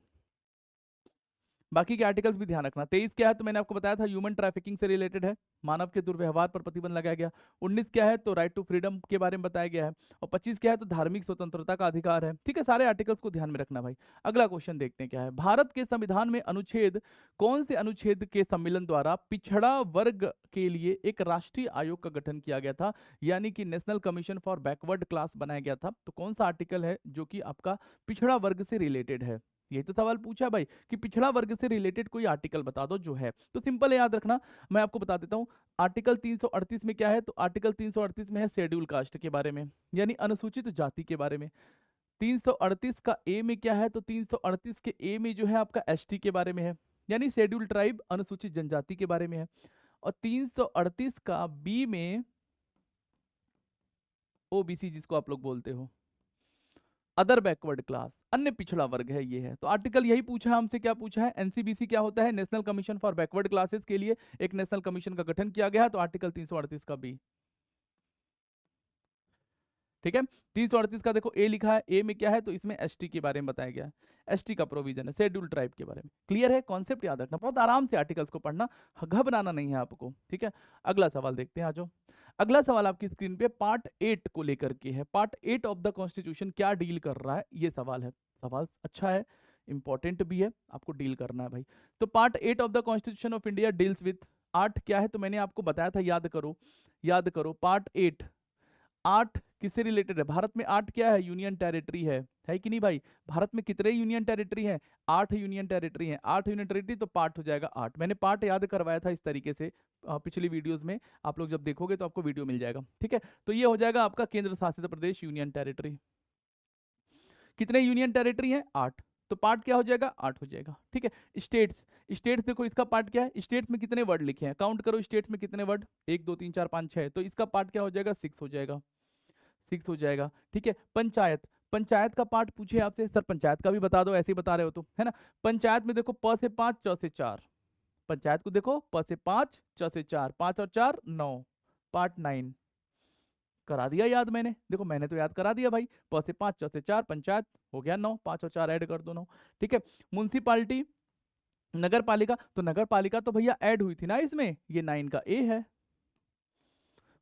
बाकी के आर्टिकल्स भी ध्यान रखना। 23 क्या है तो मैंने आपको बताया था ह्यूमन ट्रैफिकिंग से रिलेटेड है, मानव के दुर्व्यवहार पर प्रतिबंध लगाया गया। 19 क्या है तो राइट टू फ्रीडम के बारे में बताया गया है, और 25 क्या है तो धार्मिक स्वतंत्रता का अधिकार है। ठीक है, सारे आर्टिकल्स को ध्यान में रखना भाई। अगला क्वेश्चन देखते हैं क्या है। भारत के संविधान में अनुच्छेद, कौन से अनुच्छेद के सम्मेलन द्वारा पिछड़ा वर्ग के लिए एक राष्ट्रीय आयोग का गठन किया गया था, यानी कि national commission for backward class बनाया गया था? तो कौन सा आर्टिकल है जो कि आपका पिछड़ा वर्ग से रिलेटेड है? यही तो सवाल पूछा है भाई कि पिछड़ा वर्ग से रिलेटेड कोई आर्टिकल बता दो जो है। तो सिंपल है, याद रखना। मैं आपको बता देता हूँ आर्टिकल 338 में क्या है। तो आर्टिकल 338 में है शेड्यूल कास्ट के बारे में, यानी अनुसूचित जाति के बारे में। 338 का ए में क्या है, तो 338 के ए में जो है आपका एसटी के बारे में है, यानी शेड्यूल ट्राइब अनुसूचित जनजाति के बारे में है। और 338 का बी में ओबीसी जिसको आप लोग बोलते हो, अदर बैकवर्ड क्लास, अन्य पिछड़ा वर्ग है, ये है। तो आर्टिकल यही पूछा है हमसे, क्या पूछा है, एनसीबीसी क्या होता है, national commission for backward classes के लिए एक नेशनल कमीशन का गठन किया गया है। तो आर्टिकल 338 का बी, ठीक है। 338 का देखो ए लिखा है, ए में क्या है, तो इसमें एसटी के बारे में बताया गया है, एसटी का प्रोविजन है, शेड्यूल ट्राइब के बारे में। क्लियर है, कॉन्सेप्ट याद रखना, बहुत आराम से आर्टिकल्स को पढ़ना, घबराना नहीं है आपको, ठीक है। अगला सवाल देखते हैं, आ जाओ। अगला सवाल आपकी स्क्रीन पे पार्ट 8 को लेकर के है। पार्ट 8 ऑफ द कॉन्स्टिट्यूशन क्या डील कर रहा है, ये सवाल है। सवाल अच्छा है, इंपॉर्टेंट भी है, आपको डील करना है भाई। तो part 8 of the constitution of India deals with, 8 क्या है, तो मैंने आपको बताया था, याद करो, याद करो। पार्ट 8, 8 किससे रिलेटेड है, भारत में 8 क्या है, यूनियन टेरिटरी है कि नहीं भाई। भारत में कितने यूनियन टेरिटरी हैं, 8 यूनियन टेरिटरी हैं। 8 यूनियन टेरिटरी, तो पार्ट हो जाएगा 8। मैंने पार्ट याद करवाया था इस तरीके से पिछली वीडियोस में, आप लोग जब देखोगे तो आपको वीडियो मिल जाएगा, ठीक है। तो ये हो जाएगा आपका केंद्र शासित प्रदेश यूनियन टेरिटरी। कितने यूनियन टेरिटरी हैं, 8। तो पार्ट क्या हो जाएगा, 8 हो जाएगा, ठीक है। स्टेट्स, स्टेट्स देखो इसका पार्ट क्या है, स्टेट्स में कितने वर्ड लिखे हैं, काउंट करो स्टेट्स में कितने वर्ड, 1 2 3 4 5 6, तो इसका पार्ट क्या हो जाएगा, 6 हो जाएगा, 6 हो जाएगा, ठीक है। पंचायत, पंचायत का पार्ट पूछे आपसे, सर पंचायत का भी बता दो, ऐसे ही बता रहे हो तो, है ना। पंचायत में देखो प से 5 च से 4, पंचायत को देखो प से 5 च से 4, 5 और 4 9, पार्ट 9 करा दिया याद मैंने, देखो मैंने तो याद करा दिया भाई। प से 5 च से 4, पंचायत हो गया 9, 5 और 4 ऐड कर दो 9, ठीक है। म्युनिसिपालिटी, नगर पालिका, तो नगर पालिका तो भैया ऐड हुई थी ना इसमें, ये 9 का ए है।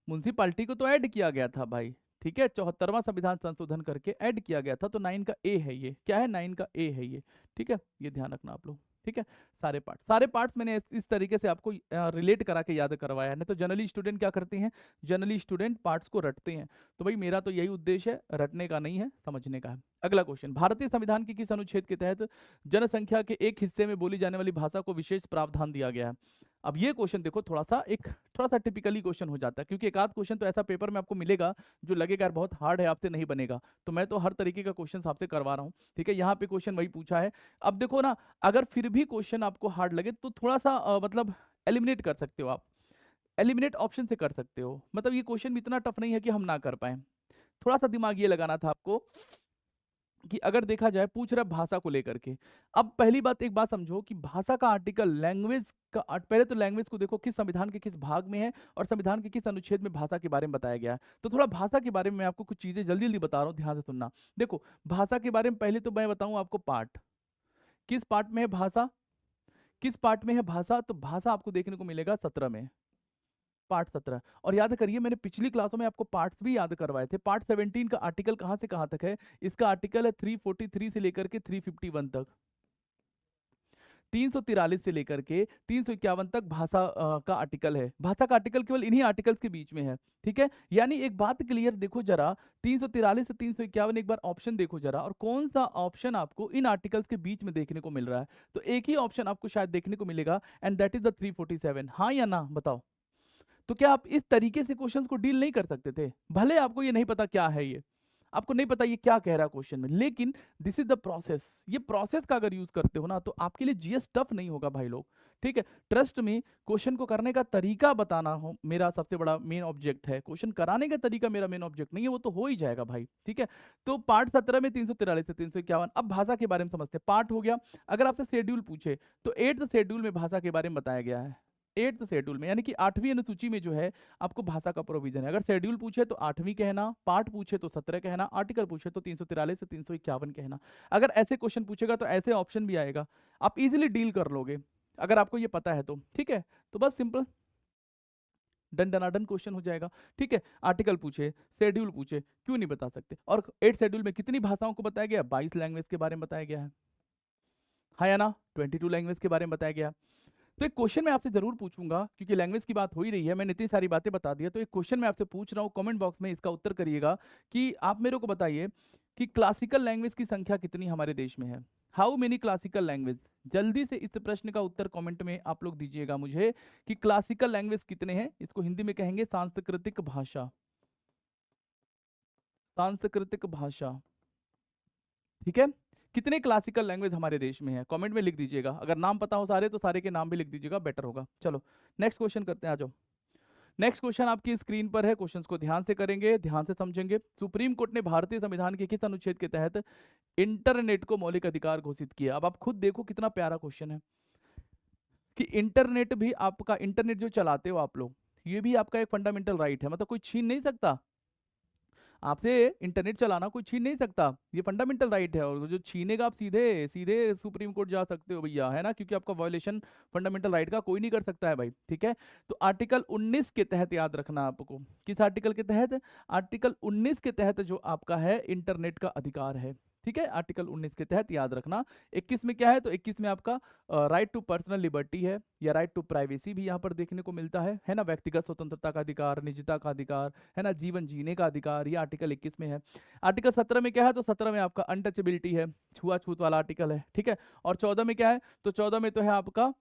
म्युनिसिपालिटी को तो ऐड किया गया था भाई, ठीक है, 74वां संविधान संशोधन करके ऐड किया गया था। तो 9 का ए है ये, क्या है, 9 का ए है ये, ठीक है। ये ध्यान रखना आप लोग, ठीक है। सारे पार्ट, सारे पार्ट्स मैंने इस तरीके से आपको रिलेट करा के याद करवाया है। नहीं तो जनरली स्टूडेंट क्या करते हैं, जनरली स्टूडेंट पार्ट्स को रटते हैं। तो भाई मेरा तो यही उद्देश्य है, रटने का नहीं है, समझने का है। अगला क्वेश्चन, भारतीय संविधान के किस अनुच्छेद के तहत जनसंख्या के एक हिस्से में बोली जाने वाली भाषा को विशेष प्रावधान दिया गया है। अब ये क्वेश्चन देखो थोड़ा सा टिपिकली क्वेश्चन हो जाता है, क्योंकि एक आध क्वेश्चन तो ऐसा पेपर में आपको मिलेगा जो लगेगा यार बहुत हार्ड है, आपसे नहीं बनेगा। तो मैं तो हर तरीके का क्वेश्चन आपसे करवा रहा हूँ, ठीक है। यहाँ पे क्वेश्चन वही पूछा है। अब देखो ना, अगर फिर भी क्वेश्चन आपको हार्ड लगे तो थोड़ा सा मतलब एलिमिनेट कर सकते हो आप, एलिमिनेट ऑप्शन से कर सकते हो। मतलब ये क्वेश्चन भी इतना टफ नहीं है कि हम ना कर पाए, थोड़ा सा दिमाग ये लगाना था आपको कि अगर देखा जाए, पूछ रहा है भाषा को लेकर के। अब पहली बात, एक बात समझो कि भाषा का आर्टिकल लैंग्वेज का पहले तो लैंग्वेज को देखो किस संविधान के किस भाग में है और संविधान के किस अनुच्छेद में भाषा के बारे में बताया गया है। तो थोड़ा भाषा के बारे में मैं आपको कुछ चीजें जल्दी जल्दी बता रहा हूँ, ध्यान से सुनना। देखो भाषा के बारे में पहले तो मैं बताऊं आपको पार्ट, किस पार्ट में है भाषा, किस पार्ट में है भाषा, तो भाषा आपको देखने को मिलेगा 17 में, पार्ट 17। और याद करिए मैंने पिछली क्लासों में आपको पार्ट्स भी याद करवाए थे। पार्ट 17 का आर्टिकल कहां से कहां तक है, इसका आर्टिकल है 343 से लेकर के 351 तक, 343 से लेकर के 351 तक भाषा का आर्टिकल है। भाषा का आर्टिकल केवल इन्हीं आर्टिकल्स के बीच में है, ठीक है। यानी एक बात क्लियर देखो जरा, 343 से 351 एक बार ऑप्शन देखो जरा, और कौन सा ऑप्शन आपको इन आर्टिकल्स के बीच में देखने को मिल रहा है। तो एक ही ऑप्शन आपको शायद देखने को मिलेगा, एंड दैट इज द 347। हाँ या ना बताओ। तो क्या आप इस तरीके से क्वेश्चंस को डील नहीं कर सकते थे, भले आपको ये नहीं पता क्या है, ये आपको नहीं पता ये क्या कह रहा है क्वेश्चन में, लेकिन दिस इज द प्रोसेस। ये प्रोसेस का अगर यूज करते हो ना तो आपके लिए जीएस टफ नहीं होगा भाई लोग, ठीक है। ट्रस्ट में क्वेश्चन को करने का तरीका बताना हो मेरा सबसे बड़ा मेन ऑब्जेक्ट है, क्वेश्चन कराने का तरीका मेरा मेन ऑब्जेक्ट नहीं है, वो तो हो ही जाएगा भाई, ठीक है। तो पार्ट 17 में 343 से 351। अब भाषा के बारे में समझते हैं, पार्ट हो गया। अगर आपसे शेड्यूल पूछे तो 8th शेड्यूल में भाषा के बारे में बताया गया है, 8th शेड्यूल में, यानी कि 8वीं अनुसूची में जो है आपको भाषा का प्रोविजन है। अगर शेड्यूल पूछे तो 8वीं कहना, पार्ट पूछे तो 17 कहना, आर्टिकल पूछे तो 343 से 351 कहना। अगर ऐसे क्वेश्चन पूछेगा तो ऐसे ऑप्शन भी आएगा, आप इजीली डील कर लोगे अगर आपको ये पता है तो, ठीक है। तो बस सिंपल डन डनाडन क्वेश्चन हो जाएगा, ठीक है। आर्टिकल पूछे, शेड्यूल पूछे, क्यों नहीं बता सकते। और 8 शेड्यूल में कितनी भाषाओं को बताया गया, 22 लैंग्वेज के बारे में बताया गया है, हाँ या ना, 22 लैंग्वेज के बारे में बताया गया। तो एक क्वेश्चन मैं आपसे जरूर पूछूंगा, क्योंकि लैंग्वेज की बात हो ही रही है, मैंने इतनी सारी बातें बता दी है, तो एक क्वेश्चन मैं आपसे पूछ रहा हूँ, कमेंट बॉक्स में इसका उत्तर करिएगा कि आप मेरे को बताइए कि क्लासिकल लैंग्वेज की संख्या कितनी हमारे देश में है। How many classical language? जल्दी से इस प्रश्न का उत्तर कमेंट में आप लोग दीजिएगा मुझे कि क्लासिकल लैंग्वेज कितने हैं। इसको हिंदी में कहेंगे सांस्कृतिक भाषा, सांस्कृतिक भाषा, ठीक है। कितने क्लासिकल लैंग्वेज हमारे देश में है, कमेंट में लिख दीजिएगा। अगर नाम पता हो सारे तो सारे के नाम भी लिख दीजिएगा, बेटर होगा। चलो नेक्स्ट क्वेश्चन करते हैं, आ जाओ। नेक्स्ट क्वेश्चन आपकी स्क्रीन पर है, क्वेश्चंस को ध्यान से करेंगे, ध्यान से समझेंगे। सुप्रीम कोर्ट ने भारतीय संविधान के किस अनुच्छेद के तहत इंटरनेट को मौलिक अधिकार घोषित किया? अब आप खुद देखो कितना प्यारा क्वेश्चन है कि इंटरनेट भी आपका, इंटरनेट जो चलाते हो आप लोग, ये भी आपका एक फंडामेंटल राइट है, मतलब कोई छीन नहीं सकता आपसे। इंटरनेट चलाना कोई छीन नहीं सकता, ये फंडामेंटल राइट है। और जो छीनेगा आप सीधे सीधे सुप्रीम कोर्ट जा सकते हो भैया, है ना, क्योंकि आपका वायलेशन फंडामेंटल राइट का कोई नहीं कर सकता है भाई, ठीक है। तो आर्टिकल 19 के तहत याद रखना आपको, किस आर्टिकल के तहत? आर्टिकल 19 के तहत जो आपका है इंटरनेट का अधिकार है, ठीक है। आर्टिकल 19 के तहत याद रखना। 21 में क्या है? तो 21 में आपका राइट टू पर्सनल लिबर्टी है, या राइट टू प्राइवेसी भी यहाँ पर देखने को मिलता है ना, व्यक्तिगत स्वतंत्रता का अधिकार, निजता का अधिकार, है ना, जीवन जीने का अधिकार, ये आर्टिकल 21 में है। आर्टिकल 17 में क्या है? तो 17 में आपका अनटचेबिलिटी है, छुआछूत वाला आर्टिकल है, ठीक है। और 14 में क्या है? तो 14 में तो है आपका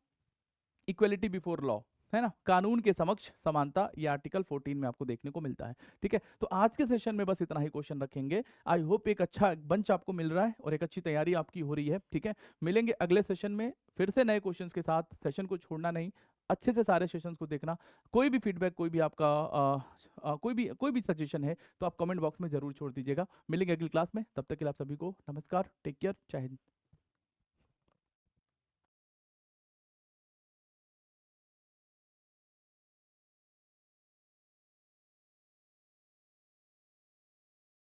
इक्वलिटी बिफोर लॉ, है ना, कानून के समक्ष समानता, ये आर्टिकल 14 में आपको देखने को मिलता है, ठीक है। तो आज के सेशन में बस इतना ही क्वेश्चन रखेंगे। आई होप एक अच्छा बंच आपको मिल रहा है और एक अच्छी तैयारी आपकी हो रही है, ठीक है। मिलेंगे अगले सेशन में फिर से नए क्वेश्चंस के साथ। सेशन को छोड़ना नहीं, अच्छे से सारे सेशंस को देखना। कोई भी फीडबैक, कोई भी आपका कोई भी सजेशन है तो आप कमेंट बॉक्स में जरूर छोड़ दीजिएगा। मिलेंगे अगली क्लास में, तब तक के लिए आप सभी को नमस्कार, टेक केयर, जय हिंद।